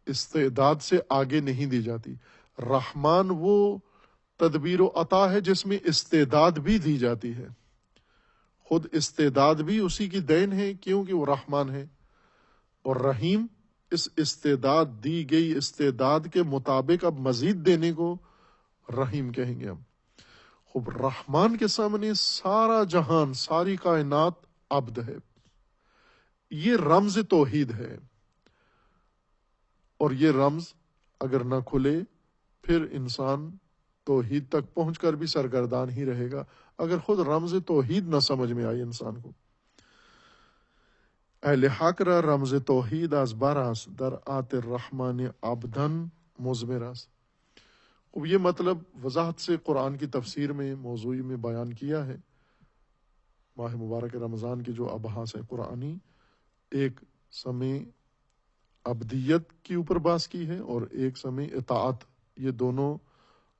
استعداد سے آگے نہیں دی جاتی۔ رحمان وہ تدبیر و عطا ہے جس میں استعداد بھی دی جاتی ہے، خود استعداد بھی اسی کی دین ہے کیونکہ وہ رحمان ہے، اور رحیم اس استعداد، دی گئی استعداد کے مطابق اب مزید دینے کو رحیم کہیں گے ہم۔ خوب، رحمان کے سامنے سارا جہان، ساری کائنات عبد ہے، یہ رمز توحید ہے، اور یہ رمز اگر نہ کھلے پھر انسان توحید تک پہنچ کر بھی سرگردان ہی رہے گا، اگر خود رمز توحید نہ سمجھ میں آئے انسان کو۔ اہل حق را رمز توحید از براس در آت الرحمن عبدن مزمراس۔ اب یہ مطلب وضاحت سے قرآن کی تفسیر میں موضوعی میں بیان کیا ہے۔ ماہ مبارک رمضان کی جو ابحاث ہیں قرآنی، ایک سمے عبدیت کے اوپر بحث کی ہے اور ایک سمے اطاعت، یہ دونوں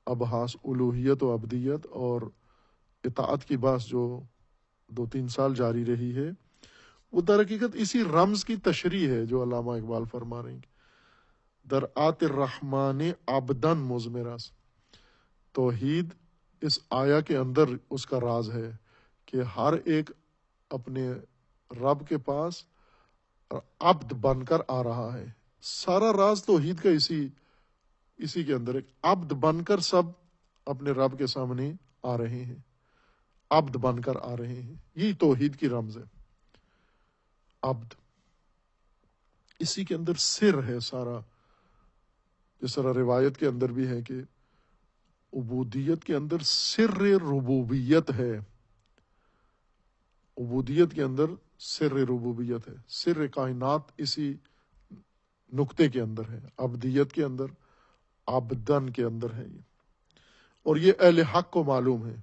ابحاث الوہیت و عبدیت اور اطاعت کی بحث جو 2-3 سال جاری رہی ہے، وہ در حقیقت اسی رمز کی تشریح ہے جو علامہ اقبال فرما رہے ہیں، در آت الرحمن عبدن مزمراس۔ توحید اس آیا کے اندر اس کا راز ہے کہ ہر ایک اپنے رب کے پاس عبد بن کر آ رہا ہے، سارا راز توحید کا اسی کے اندر، ایک عبد بن کر سب اپنے رب کے سامنے آ رہے ہیں، عبد بن کر آ رہے ہیں، یہی توحید کی رمز ہے، عبد۔ اسی کے اندر سر ہے سارا، جس طرح روایت کے اندر بھی ہے کہ عبودیت کے اندر سر ربوبیت ہے، عبودیت کے اندر سر ربوبیت ہے، سر کائنات اسی نقطے کے اندر ہے، عبدیت کے اندر، عبدن کے اندر ہے یہ، اور یہ اہل حق کو معلوم ہے۔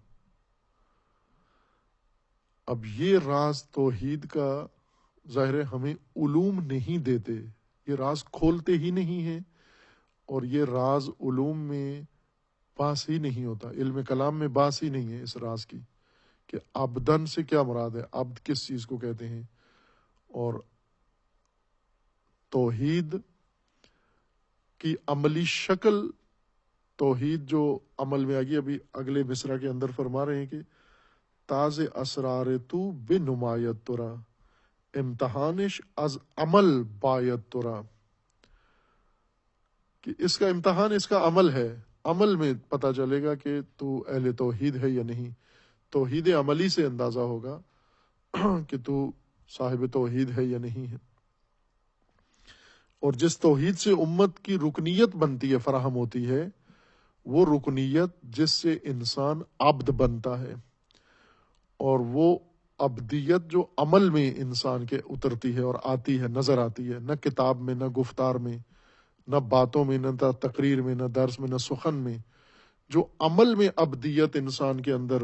اب یہ راز توحید کا ظاہر ہے ہمیں علوم نہیں دیتے، یہ راز کھولتے ہی نہیں ہیں، اور یہ راز علوم میں بحث ہی نہیں ہوتا، علم کلام میں بحث ہی نہیں ہے اس راز کی کہ عبدن سے کیا مراد ہے، عبد کس چیز کو کہتے ہیں، اور توحید کی عملی شکل، توحید جو عمل میں آگی، ابھی اگلے مصرع کے اندر فرما رہے ہیں کہ تاز اسرار تو بنمایت ترا، امتحانش از عمل باید ترا، کہ اس کا امتحان اس کا عمل ہے، عمل میں پتہ چلے گا کہ تو اہل توحید ہے یا نہیں، توحید عملی سے اندازہ ہوگا کہ تو صاحب توحید ہے یا نہیں ہے۔ اور جس توحید سے امت کی رکنیت بنتی ہے، فراہم ہوتی ہے، وہ رکنیت جس سے انسان عبد بنتا ہے، اور وہ عبدیت جو عمل میں انسان کے اترتی ہے اور آتی ہے، نظر آتی ہے، نہ کتاب میں، نہ گفتار میں، نہ باتوں میں، نہ تقریر میں، نہ درس میں، نہ سخن میں، جو عمل میں عبدیت انسان کے اندر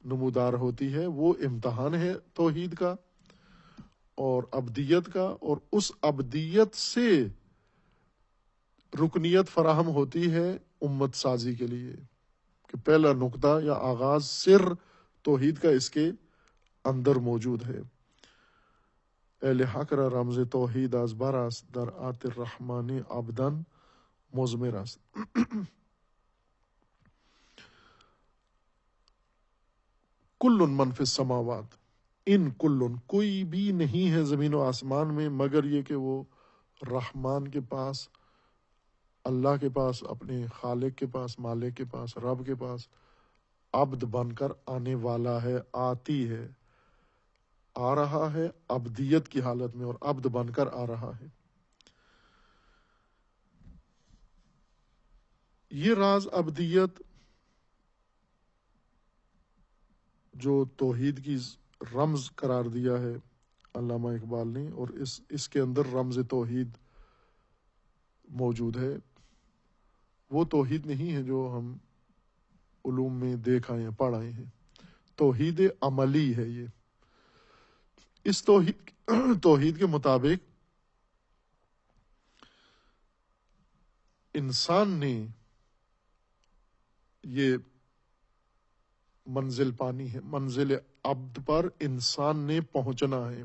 نمودار ہوتی ہے، وہ امتحان ہے توحید کا اور عبدیت کا، اور اس عبدیت سے رکنیت فراہم ہوتی ہے امت سازی کے لیے، کہ پہلا نقطہ یا آغاز سر توحید کا اس کے اندر موجود ہے۔ اہل حق را رمز توحید از براس در آت الرحمن عبدن مزمراس۔ کل من فی السماوات، ان کلن، کوئی بھی نہیں ہے زمین و آسمان میں مگر یہ کہ وہ رحمان کے پاس، اللہ کے پاس، اپنے خالق کے پاس، مالک کے پاس، رب کے پاس عبد بن کر آنے والا ہے، آتی ہے، آ رہا ہے عبدیت کی حالت میں، اور عبد بن کر آ رہا ہے۔ یہ راز عبدیت جو توحید کی رمز قرار دیا ہے علامہ اقبال نے، اور اس کے اندر رمز توحید موجود ہے، وہ توحید نہیں ہے جو ہم علوم میں دیکھ آئے ہیں، پڑھ آئے ہیں، توحید عملی ہے یہ۔ اس توحید کے مطابق انسان نے یہ منزل پانی ہے، منزل عبد پر انسان نے پہنچنا ہے،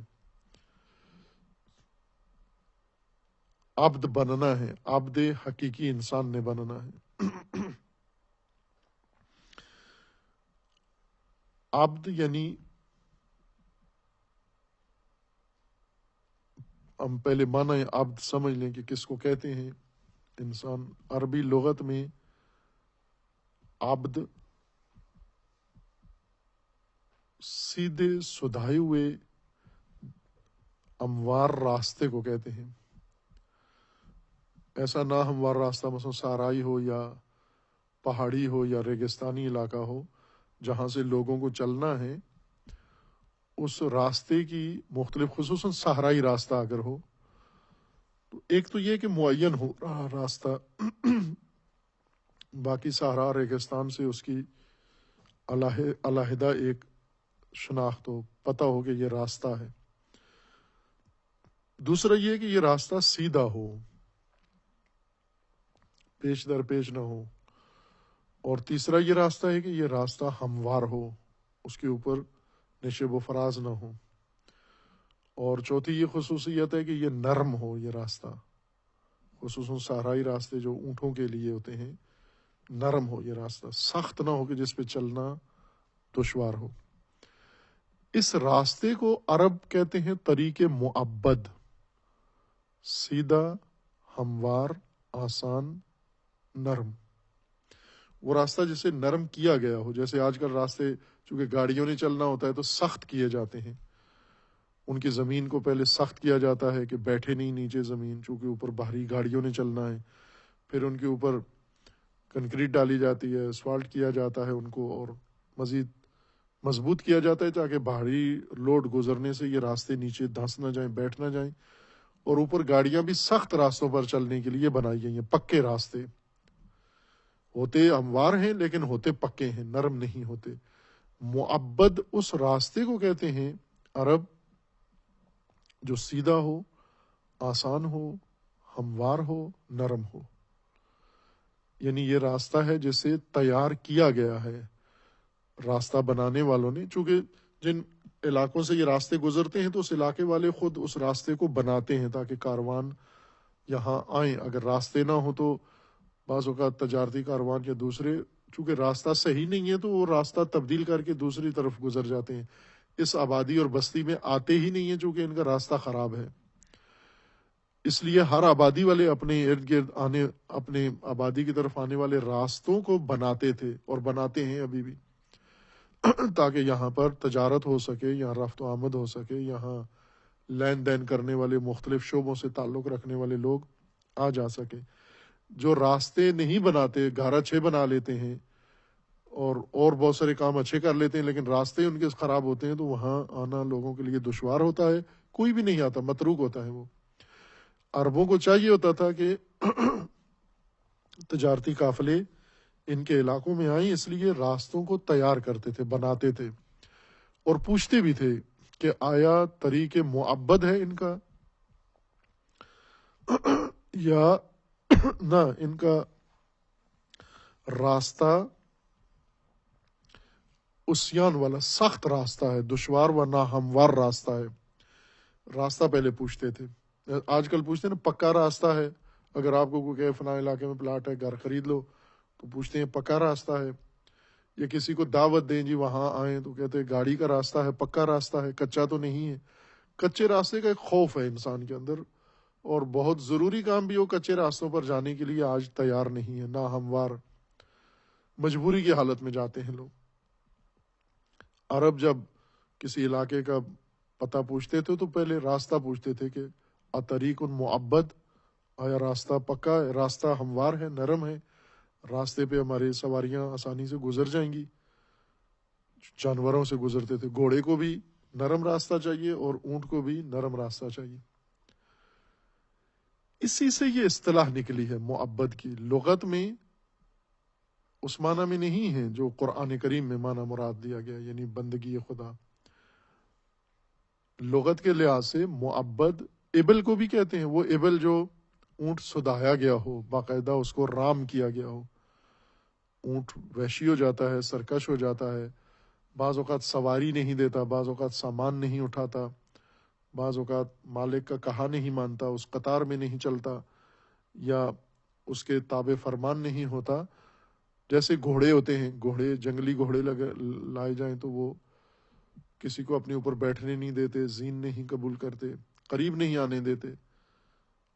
عبد بننا ہے، عبد حقیقی انسان نے بننا ہے۔ عبد یعنی، ہم پہلے معنی عبد سمجھ لیں کہ کس کو کہتے ہیں۔ انسان، عربی لغت میں عبد سیدھے سدھائے ہوئے ہموار راستے کو کہتے ہیں۔ ایسا نہ ہموار راستہ مثلا صحرائی ہو یا پہاڑی ہو یا ریگستانی علاقہ ہو جہاں سے لوگوں کو چلنا ہے، اس راستے کی مختلف، خصوصاً صحرائی راستہ اگر ہو تو ایک تو یہ کہ معین ہو رہا راستہ، باقی صحرا ریگستان سے اس کی علیحدہ ایک شناخت ہو، پتہ ہو کہ یہ راستہ ہے۔ دوسرا یہ کہ یہ راستہ سیدھا ہو، پیش در پیش نہ ہو، اور تیسرا یہ راستہ ہے کہ یہ راستہ ہموار ہو، اس کے اوپر نشیب و فراز نہ ہو، اور چوتھی یہ خصوصیت ہے کہ یہ نرم ہو، یہ راستہ خصوصاً صحرائی راستے جو اونٹوں کے لیے ہوتے ہیں، نرم ہو یہ راستہ، سخت نہ ہو کہ جس پہ چلنا دشوار ہو۔ اس راستے کو عرب کہتے ہیں طریق معبد، سیدھا، ہموار، آسان، نرم۔ وہ راستہ جسے نرم کیا گیا ہو، جیسے آج کل راستے چونکہ گاڑیوں نے چلنا ہوتا ہے تو سخت کیے جاتے ہیں، ان کی زمین کو پہلے سخت کیا جاتا ہے کہ بیٹھے نہیں نیچے زمین، چونکہ اوپر باہری گاڑیوں نے چلنا ہے، پھر ان کے اوپر کنکریٹ ڈالی جاتی ہے، اسفالٹ کیا جاتا ہے ان کو، اور مزید مضبوط کیا جاتا ہے تاکہ باہری لوڈ گزرنے سے یہ راستے نیچے دھنس نہ جائیں، بیٹھ نہ جائیں، اور اوپر گاڑیاں بھی سخت راستوں پر چلنے کے لیے بنائی گئی ہیں، پکے راستے ہوتے ہموار ہیں لیکن ہوتے پکے ہیں، نرم نہیں ہوتے۔ معبد اس راستے کو کہتے ہیں عرب جو سیدھا ہو، آسان ہو، ہموار ہو، نرم ہو، یعنی یہ راستہ ہے جسے تیار کیا گیا ہے راستہ بنانے والوں نے، چونکہ جن علاقوں سے یہ راستے گزرتے ہیں تو اس علاقے والے خود اس راستے کو بناتے ہیں تاکہ کاروان یہاں آئیں۔ اگر راستے نہ ہوں تو بعض اوقات تجارتی کاروان یا دوسرے، چونکہ راستہ صحیح نہیں ہے تو وہ راستہ تبدیل کر کے دوسری طرف گزر جاتے ہیں، اس آبادی اور بستی میں آتے ہی نہیں ہیں چونکہ ان کا راستہ خراب ہے۔ اس لیے ہر آبادی والے اپنے ارد گرد اپنے آبادی کی طرف آنے والے راستوں کو بناتے تھے اور بناتے ہیں ابھی بھی، تاکہ یہاں پر تجارت ہو سکے، یہاں رفت و آمد ہو سکے، یہاں لین دین کرنے والے مختلف شعبوں سے تعلق رکھنے والے لوگ آ جا سکے۔ جو راستے نہیں بناتے، گھر اچھے بنا لیتے ہیں اور بہت سارے کام اچھے کر لیتے ہیں لیکن راستے ان کے خراب ہوتے ہیں تو وہاں آنا لوگوں کے لیے دشوار ہوتا ہے، کوئی بھی نہیں آتا، متروک ہوتا ہے وہ۔ عربوں کو چاہیے ہوتا تھا کہ تجارتی قافلے ان کے علاقوں میں آئیں، اس لیے راستوں کو تیار کرتے تھے، بناتے تھے، اور پوچھتے بھی تھے کہ آیا طریق معبد ہے ان کا یا نہ، ان کا راستہ عصیان والا سخت راستہ ہے، دشوار و ناہموار راستہ ہے۔ راستہ پہلے پوچھتے تھے، آج کل پوچھتے ہیں نا پکا راستہ ہے، اگر آپ کو کوئی کہے فلاں علاقے میں پلاٹ ہے، گھر خرید لو، تو پوچھتے ہیں پکا راستہ ہے یا کسی کو دعوت دیں جی وہاں آئیں تو کہتے ہیں گاڑی کا راستہ ہے، پکا راستہ ہے، کچا تو نہیں ہے۔ کچے راستے کا ایک خوف ہے انسان کے اندر، اور بہت ضروری کام بھی وہ کچے راستوں پر جانے کے لیے آج تیار نہیں ہے، ناہموار مجبوری کی حالت میں جاتے ہیں لوگ۔ عرب جب کسی علاقے کا پتہ پوچھتے تھے تو پہلے راستہ پوچھتے تھے کہ اطریق معبد، آیا راستہ پکا ہے، راستہ ہموار ہے، نرم ہے، راستے پہ ہمارے سواریاں آسانی سے گزر جائیں گی۔ جانوروں سے گزرتے تھے، گھوڑے کو بھی نرم راستہ چاہیے اور اونٹ کو بھی نرم راستہ چاہیے۔ اسی سے یہ اصطلاح نکلی ہے معبد کی۔ لغت میں اس معنی میں نہیں ہے جو قرآن کریم میں معنی مراد دیا گیا، یعنی بندگی خدا۔ لغت کے لحاظ سے معبد ابل کو بھی کہتے ہیں، وہ ابل جو اونٹ سدھایا گیا ہو، باقاعدہ اس کو رام کیا گیا ہو۔ اونٹ وحشی ہو جاتا ہے، سرکش ہو جاتا ہے، بعض اوقات سواری نہیں دیتا، بعض اوقات سامان نہیں اٹھاتا، بعض اوقات مالک کا کہا نہیں مانتا، اس قطار میں نہیں چلتا، یا اس کے تابع فرمان نہیں ہوتا۔ جیسے گھوڑے ہوتے ہیں، گھوڑے جنگلی گھوڑے لائے جائیں تو وہ کسی کو اپنے اوپر بیٹھنے نہیں دیتے، زین نہیں قبول کرتے، قریب نہیں آنے دیتے۔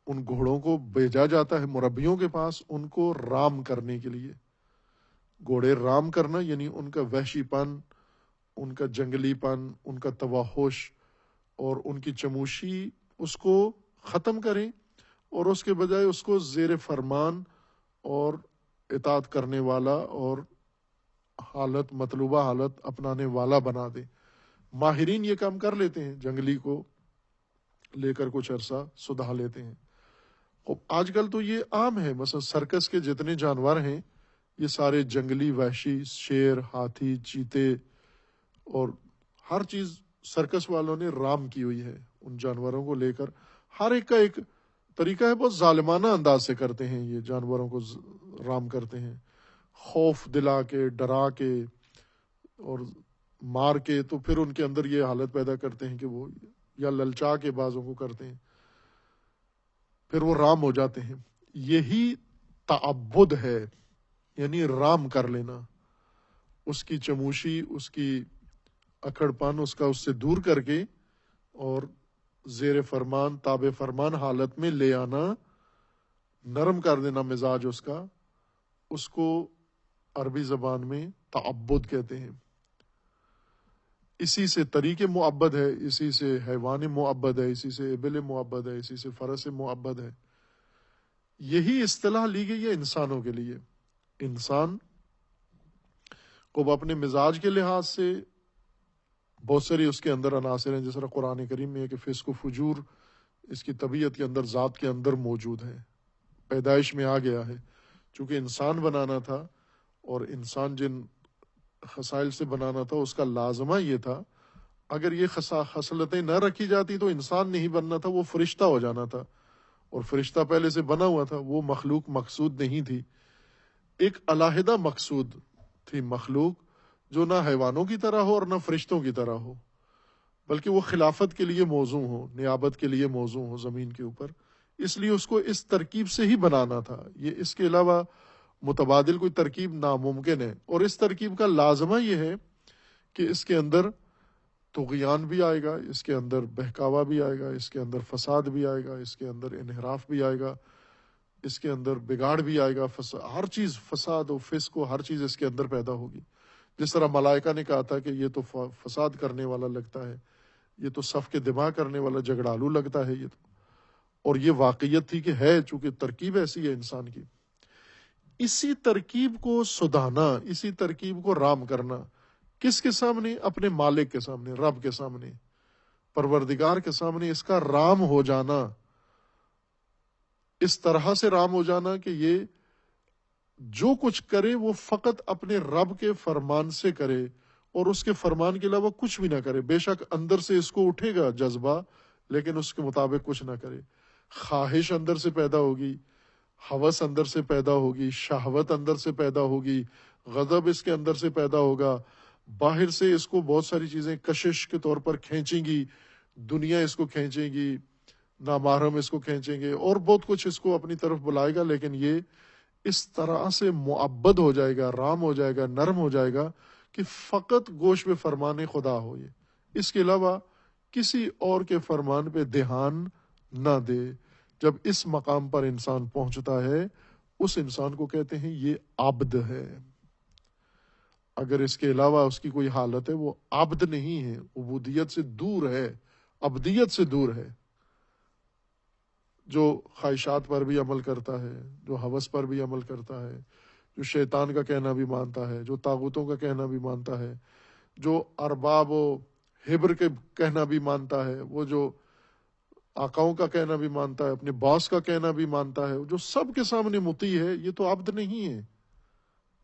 ان گھوڑوں کو بھیجا جاتا ہے مربیوں کے پاس ان کو رام کرنے کے لیے۔ گھوڑے رام کرنا یعنی ان کا وحشی پن، ان کا جنگلی پن، ان کا توحش اور ان کی چموشی اس کو ختم کریں، اور اس کے بجائے اس کو زیر فرمان اور اطاعت کرنے والا اور حالت مطلوبہ حالت اپنانے والا بنا دیں۔ ماہرین یہ کام کر لیتے ہیں، جنگلی کو لے کر کچھ عرصہ سدھا لیتے ہیں۔ آج کل تو یہ عام ہے، مثلا سرکس کے جتنے جانور ہیں یہ سارے جنگلی وحشی، شیر، ہاتھی، چیتے اور ہر چیز سرکس والوں نے رام کی ہوئی ہے۔ ان جانوروں کو لے کر ہر ایک کا ایک طریقہ ہے، بہت ظالمانہ انداز سے کرتے ہیں یہ جانوروں کو رام کرتے ہیں، خوف دلا کے، ڈرا کے اور مار کے، تو پھر ان کے اندر یہ حالت پیدا کرتے ہیں کہ وہ یا للچا کے بعضوں کو کرتے ہیں، پھر وہ رام ہو جاتے ہیں۔ یہی تعبد ہے، یعنی رام کر لینا، اس کی چموشی، اس کی اکڑ پن اس کا اس سے دور کر کے اور زیر فرمان، تابع فرمان حالت میں لے آنا، نرم کر دینا مزاج اس کا، اس کو عربی زبان میں تعبد کہتے ہیں۔ اسی سے طریق معبد ہے، اسی سے حیوان معبد ہے، اسی سے ابل معبد ہے، اسی سے فرس معبد ہے۔ یہی اصطلاح لی گئی ہے انسانوں کے لیے۔ انسان کو اپنے مزاج کے لحاظ سے بہت ساری اس کے اندر عناصر ہیں، جس طرح قرآن کریم میں ہے کہ فسق و فجور اس کی طبیعت کے اندر، ذات کے اندر موجود ہے، پیدائش میں آ گیا ہے۔ چونکہ انسان بنانا تھا اور انسان جن خصائل سے بنانا تھا اس کا لازمہ یہ تھا، اگر یہ خصلتیں نہ رکھی جاتی تو انسان نہیں بننا تھا، وہ فرشتہ ہو جانا تھا، اور فرشتہ پہلے سے بنا ہوا تھا، وہ مخلوق مقصود نہیں تھی۔ ایک علیحدہ مقصود تھی مخلوق جو نہ حیوانوں کی طرح ہو اور نہ فرشتوں کی طرح ہو، بلکہ وہ خلافت کے لیے موزوں ہو، نیابت کے لیے موزوں ہو زمین کے اوپر۔ اس لیے اس کو اس ترکیب سے ہی بنانا تھا، یہ اس کے علاوہ متبادل کوئی ترکیب ناممکن ہے۔ اور اس ترکیب کا لازمہ یہ ہے کہ اس کے اندر طغیان بھی آئے گا، اس کے اندر بہکاوا بھی آئے گا، اس کے اندر فساد بھی آئے گا، اس کے اندر انحراف بھی آئے گا، اس کے اندر بگاڑ بھی آئے گا، ہر چیز فساد و فسق و ہر چیز اس کے اندر پیدا ہوگی۔ جس طرح ملائکہ نے کہا تھا کہ یہ تو فساد کرنے والا لگتا ہے، یہ تو صف کے دماغ کرنے والا جھگڑالو لگتا ہے، یہ تو، اور یہ واقعیت تھی کہ ہے، چونکہ ترکیب ایسی ہے انسان کی۔ اسی ترکیب کو سدھانا، اسی ترکیب کو رام کرنا، کس کے سامنے؟ اپنے مالک کے سامنے، رب کے سامنے، پروردگار کے سامنے، اس کا رام ہو جانا، اس طرح سے رام ہو جانا کہ یہ جو کچھ کرے وہ فقط اپنے رب کے فرمان سے کرے اور اس کے فرمان کے علاوہ کچھ بھی نہ کرے۔ بے شک اندر سے اس کو اٹھے گا جذبہ، لیکن اس کے مطابق کچھ نہ کرے۔ خواہش اندر سے پیدا ہوگی، ہوس اندر سے پیدا ہوگی، شہوت اندر سے پیدا ہوگی، غضب اس کے اندر سے پیدا ہوگا، باہر سے اس کو بہت ساری چیزیں کشش کے طور پر کھینچیں گی، دنیا اس کو کھینچے گی، نامحرم اس کو کھینچیں گے، اور بہت کچھ اس کو اپنی طرف بلائے گا، لیکن یہ اس طرح سے معبد ہو جائے گا، رام ہو جائے گا، نرم ہو جائے گا کہ فقط گوش میں فرمان خدا ہو، یہ اس کے علاوہ کسی اور کے فرمان پہ دھیان نہ دے۔ جب اس مقام پر انسان پہنچتا ہے، اس انسان کو کہتے ہیں یہ عبد ہے۔ اگر اس کے علاوہ اس کی کوئی حالت ہے، وہ عبد نہیں ہے، عبودیت سے دور ہے، عبدیت سے دور ہے۔ جو خواہشات پر بھی عمل کرتا ہے، جو ہوس پر بھی عمل کرتا ہے، جو شیطان کا کہنا بھی مانتا ہے، جو طاغوتوں کا کہنا بھی مانتا ہے، جو ارباب و ہبر کے کہنا بھی مانتا ہے، وہ جو آقاؤں کا کہنا بھی مانتا ہے، اپنے باس کا کہنا بھی مانتا ہے، جو سب کے سامنے مطیع ہے، یہ تو عبد نہیں ہے،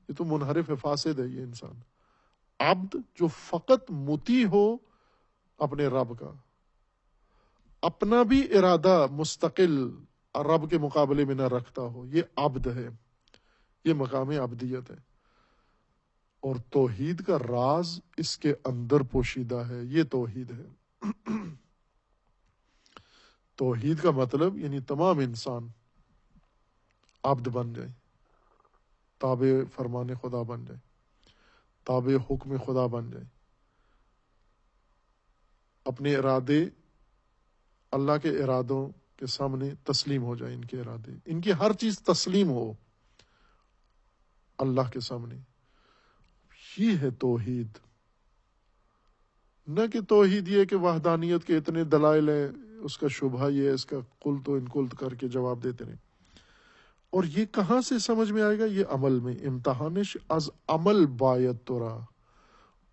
یہ تو منحرف فاسد ہے یہ انسان۔ عبد جو فقط مطیع ہو اپنے رب کا، اپنا بھی ارادہ مستقل رب کے مقابلے میں نہ رکھتا ہو، یہ عبد ہے، یہ مقام عبدیت ہے۔ اور توحید کا راز اس کے اندر پوشیدہ ہے، یہ توحید ہے۔ توحید کا مطلب یعنی تمام انسان عبد بن جائے، تابع فرمان خدا بن جائے، تابع حکم خدا بن جائے، اپنے ارادے اللہ کے ارادوں کے سامنے تسلیم ہو جائے، ان کے ارادے، ان کی ہر چیز تسلیم ہو اللہ کے سامنے۔ یہ ہے توحید، نہ کہ توحید یہ کہ وحدانیت کے اتنے دلائل ہیں، اس کا شبہ یہ ہے، اس کا قلت و انقلت کر کے جواب دیتے رہیں۔ اور یہ کہاں سے سمجھ میں آئے گا؟ یہ عمل میں، امتحانش از عمل باید ترا۔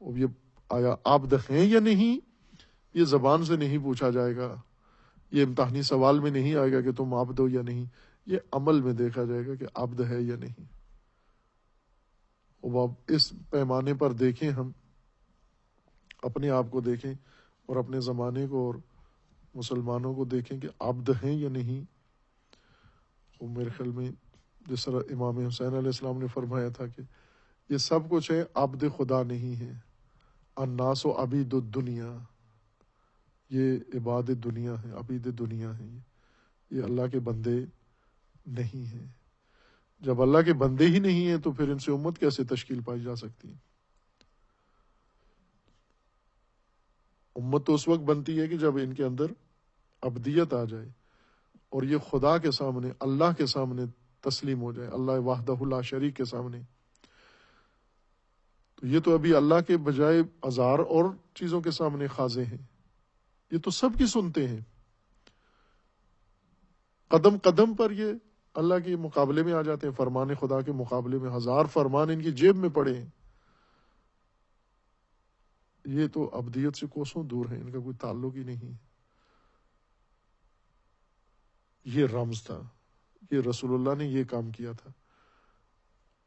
اب یہ آیا عبد ہیں یا نہیں، یہ زبان سے نہیں پوچھا جائے گا، یہ امتحانی سوال میں نہیں آئے گا کہ تم عبد ہو یا نہیں، یہ عمل میں دیکھا جائے گا کہ عبد ہے یا نہیں۔ اب اس پیمانے پر دیکھیں، ہم اپنے آپ کو دیکھیں اور اپنے زمانے کو اور مسلمانوں کو دیکھیں کہ عبد ہیں یا نہیں۔ وہ میرے خیال میں جس طرح امام حسین علیہ السلام نے فرمایا تھا کہ یہ سب کچھ ہے، عبد خدا نہیں ہے۔ الناس و عبید الدنیا، یہ عباد دنیا ہے، عبید دنیا ہے، یہ اللہ کے بندے نہیں ہیں۔ جب اللہ کے بندے ہی نہیں ہیں تو پھر ان سے امت کیسے تشکیل پائی جا سکتی ہے؟ امت تو اس وقت بنتی ہے کہ جب ان کے اندر عبدیت آ جائے اور یہ خدا کے سامنے، اللہ کے سامنے تسلیم ہو جائے، اللہ وحدہ لا شریک کے سامنے۔ تو یہ تو ابھی اللہ کے بجائے ہزار اور چیزوں کے سامنے خاضع ہیں، یہ تو سب کی سنتے ہیں، قدم قدم پر یہ اللہ کے مقابلے میں آ جاتے ہیں، فرمان خدا کے مقابلے میں ہزار فرمان ان کی جیب میں پڑے ہیں۔ یہ تو عبدیت سے کوسوں دور ہے، ان کا کوئی تعلق ہی نہیں۔ یہ رمز تھا، یہ رسول اللہ نے یہ کام کیا تھا،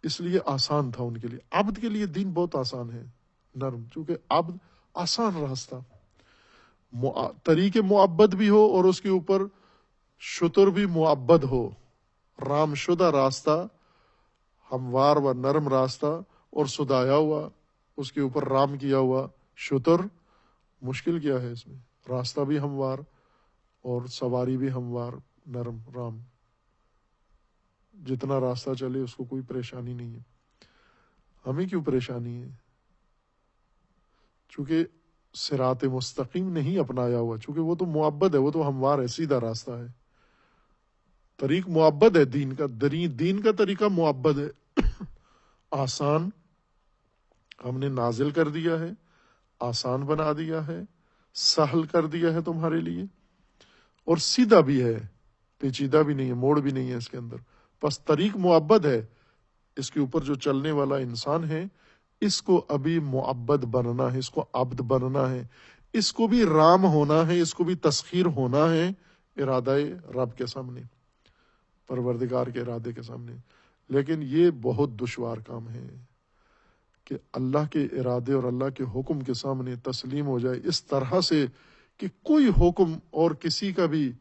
اس لیے آسان تھا ان کے لیے۔ عبد کے لیے دین بہت آسان ہے، نرم، چونکہ عبد آسان راستہ، طریق معبد بھی ہو اور اس کے اوپر شتر بھی معبد ہو، رام شدہ راستہ، ہموار و نرم راستہ، اور سدایا ہوا، اس کے اوپر رام کیا ہوا شتر۔ مشکل کیا ہے اس میں؟ راستہ بھی ہموار اور سواری بھی ہموار، نرم، رام، جتنا راستہ چلے اس کو کوئی پریشانی نہیں ہے۔ ہمیں کیوں پریشانی ہے؟ چونکہ صراط مستقیم نہیں اپنایا ہوا، چونکہ وہ تو معبد ہے، وہ تو ہموار ہے، سیدھا راستہ ہے، طریق معبد ہے، دین کا دین کا طریقہ معبد ہے، آسان ہم نے نازل کر دیا ہے، آسان بنا دیا ہے، سہل کر دیا ہے تمہارے لیے، اور سیدھا بھی ہے، پیچیدہ بھی نہیں ہے، موڑ بھی نہیں ہے اس کے اندر، بس طریق معبد ہے۔ اس کے اوپر جو چلنے والا انسان ہے، اس کو ابھی معبد بننا ہے، اس کو عبد بننا ہے، اس کو بھی رام ہونا ہے، اس کو بھی تسخیر ہونا ہے ارادہ رب کے سامنے، پروردگار کے ارادے کے سامنے۔ لیکن یہ بہت دشوار کام ہے کہ اللہ کے ارادے اور اللہ کے حکم کے سامنے تسلیم ہو جائے اس طرح سے کہ کوئی حکم اور کسی کا بھی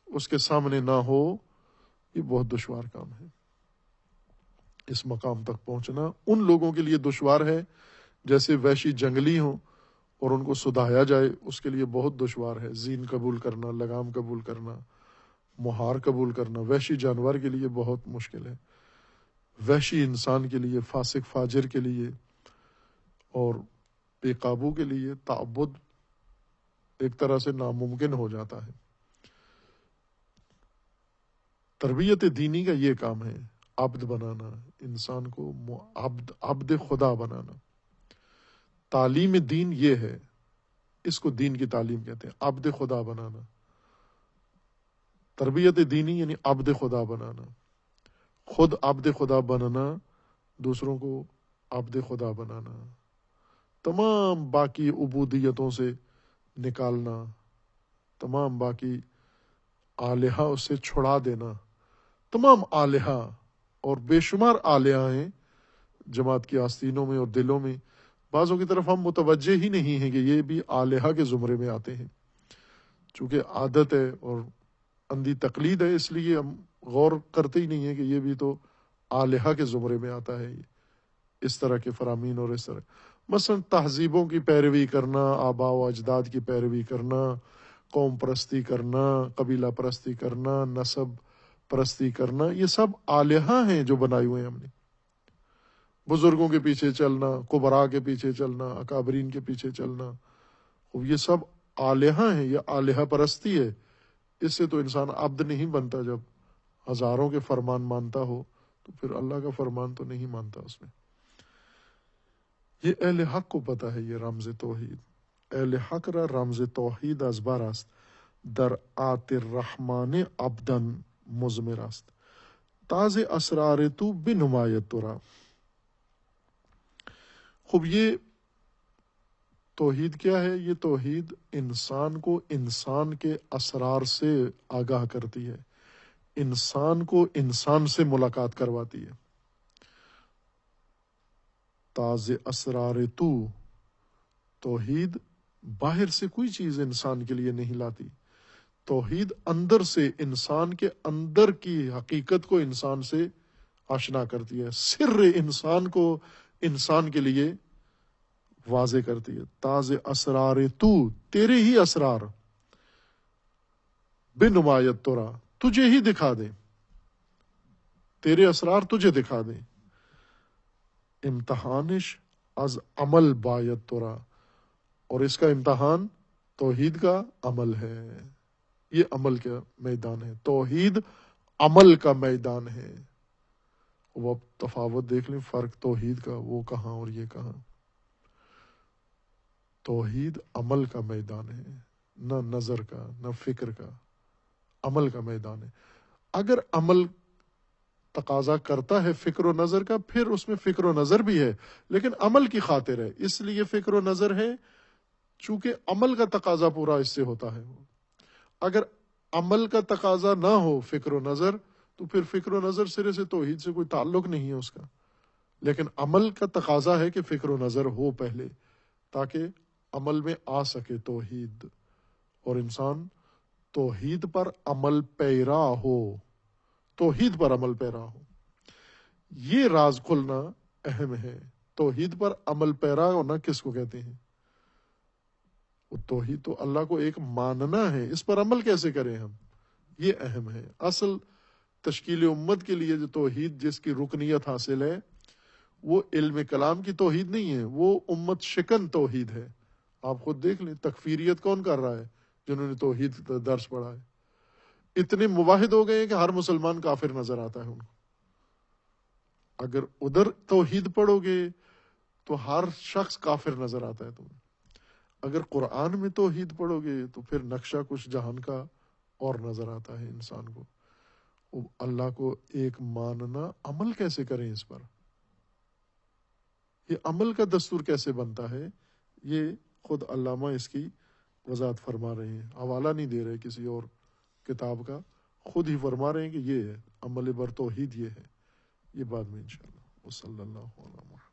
اس کے سامنے نہ ہو، یہ بہت دشوار کام ہے۔ اس مقام تک پہنچنا ان لوگوں کے لیے دشوار ہے جیسے وحشی جنگلی ہوں اور ان کو سدھایا جائے، اس کے لیے بہت دشوار ہے۔ زین قبول کرنا، لگام قبول کرنا، مہار قبول کرنا وحشی جانور کے لیے بہت مشکل ہے۔ وحشی انسان کے لیے، فاسق فاجر کے لیے اور بے قابو کے لیے تعبد ایک طرح سے ناممکن ہو جاتا ہے۔ تربیت دینی کا یہ کام ہے، عبد بنانا، انسان کو عبد خدا بنانا۔ تعلیم دین یہ ہے، اس کو دین کی تعلیم کہتے ہیں، عبد خدا بنانا۔ تربیت دینی یعنی عبد خدا بنانا، خود عبد خدا بننا، دوسروں کو عبد خدا بنانا، تمام باقی عبودیتوں سے نکالنا، تمام باقی آلہہ اس سے چھڑا دینا۔ تمام آلہہ اور بے شمار آلہہ ہیں جماعت کی آستینوں میں اور دلوں میں، بعضوں کی طرف ہم متوجہ ہی نہیں ہیں کہ یہ بھی آلہہ کے زمرے میں آتے ہیں۔ چونکہ عادت ہے اور اندھی تقلید ہے، اس لیے ہم غور کرتے ہی نہیں ہیں کہ یہ بھی تو آلہہ کے زمرے میں آتا ہے، اس طرح کے فرامین اور اس طرح مثلا تہذیبوں کی پیروی کرنا، آباء و اجداد کی پیروی کرنا، قوم پرستی کرنا، قبیلہ پرستی کرنا، نسب پرستی کرنا، یہ سب آلہہ ہیں جو بنائے ہوئے ہیں ہم نے۔ بزرگوں کے پیچھے چلنا، کبراء کے پیچھے چلنا، اکابرین کے پیچھے چلنا، یہ سب آلہہ ہیں، یہ آلہہ پرستی ہے۔ اس سے تو انسان عبد نہیں بنتا، جب ہزاروں کے فرمان مانتا ہو تو پھر اللہ کا فرمان تو نہیں مانتا اس میں۔ یہ اہل حق کو پتہ ہے، یہ رمز توحید۔ اہل حق را رمز توحید از بر است، در آت الرحمن عبدن مزمر است، تاز اسرار تو بنمایت تو را۔ خوب یہ توحید کیا ہے؟ یہ توحید انسان کو انسان کے اسرار سے آگاہ کرتی ہے، انسان کو انسان سے ملاقات کرواتی ہے۔ تاز اسرار تو، توحید باہر سے کوئی چیز انسان کے لیے نہیں لاتی، توحید اندر سے، انسان کے اندر کی حقیقت کو انسان سے آشنا کرتی ہے، سر انسان کو انسان کے لیے واضح کرتی ہے۔ تاز اسرار تو، تیرے ہی اسرار، بنمایت تورا، تجھے ہی دکھا دیں، تیرے اسرار تجھے دکھا دیں۔ امتحانش از عمل بایت تورا، اور اس کا امتحان توحید کا عمل ہے۔ یہ عمل کا میدان ہے، توحید عمل کا میدان ہے۔ وہ اب تفاوت دیکھ لیں، فرق توحید کا وہ کہاں اور یہ کہاں۔ توحید عمل کا میدان ہے، نہ نظر کا نہ فکر کا، عمل کا میدان ہے۔ اگر عمل تقاضا کرتا ہے فکر و نظر کا، پھر اس میں فکر و نظر بھی ہے، لیکن عمل کی خاطر ہے، اس لیے فکر و نظر ہے چونکہ عمل کا تقاضا پورا اس سے ہوتا ہے۔ اگر عمل کا تقاضا نہ ہو فکر و نظر، تو پھر فکر و نظر سرے سے توحید سے کوئی تعلق نہیں ہے اس کا۔ لیکن عمل کا تقاضا ہے کہ فکر و نظر ہو پہلے، تاکہ عمل میں آ سکے توحید، اور انسان توحید پر عمل پیرا ہو، توحید پر عمل پیرا ہو۔ یہ راز کھلنا اہم ہے، توحید پر عمل پیرا ہونا کس کو کہتے ہیں؟ وہ توحید تو اللہ کو ایک ماننا ہے، اس پر عمل کیسے کریں ہم، یہ اہم ہے۔ اصل تشکیل امت کے لیے جو توحید جس کی رکنیت حاصل ہے، وہ علم کلام کی توحید نہیں ہے، وہ امت شکن توحید ہے۔ آپ خود دیکھ لیں، تکفیریت کون کر رہا ہے؟ جنہوں نے توحید درس پڑھا ہے۔ اتنے موحد ہو گئے ہیں کہ ہر مسلمان کافر نظر آتا ہے ان کو۔ اگر ادھر توحید پڑھو گے تو ہر شخص کافر نظر آتا ہے تمہیں۔ اگر قرآن میں توحید پڑھو گے تو پھر نقشہ کچھ جہان کا اور نظر آتا ہے انسان کو۔ اللہ کو ایک ماننا، عمل کیسے کریں اس پر؟ یہ عمل کا دستور کیسے بنتا ہے؟ یہ خود علامہ اس کی وضاحت فرما رہے ہیں، حوالہ نہیں دے رہے کسی اور کتاب کا، خود ہی فرما رہے ہیں کہ یہ ہے عمل بر توحید، یہ ہے۔ یہ بعد میں انشاءاللہ۔ وصلی اللہ علیہ وسلم۔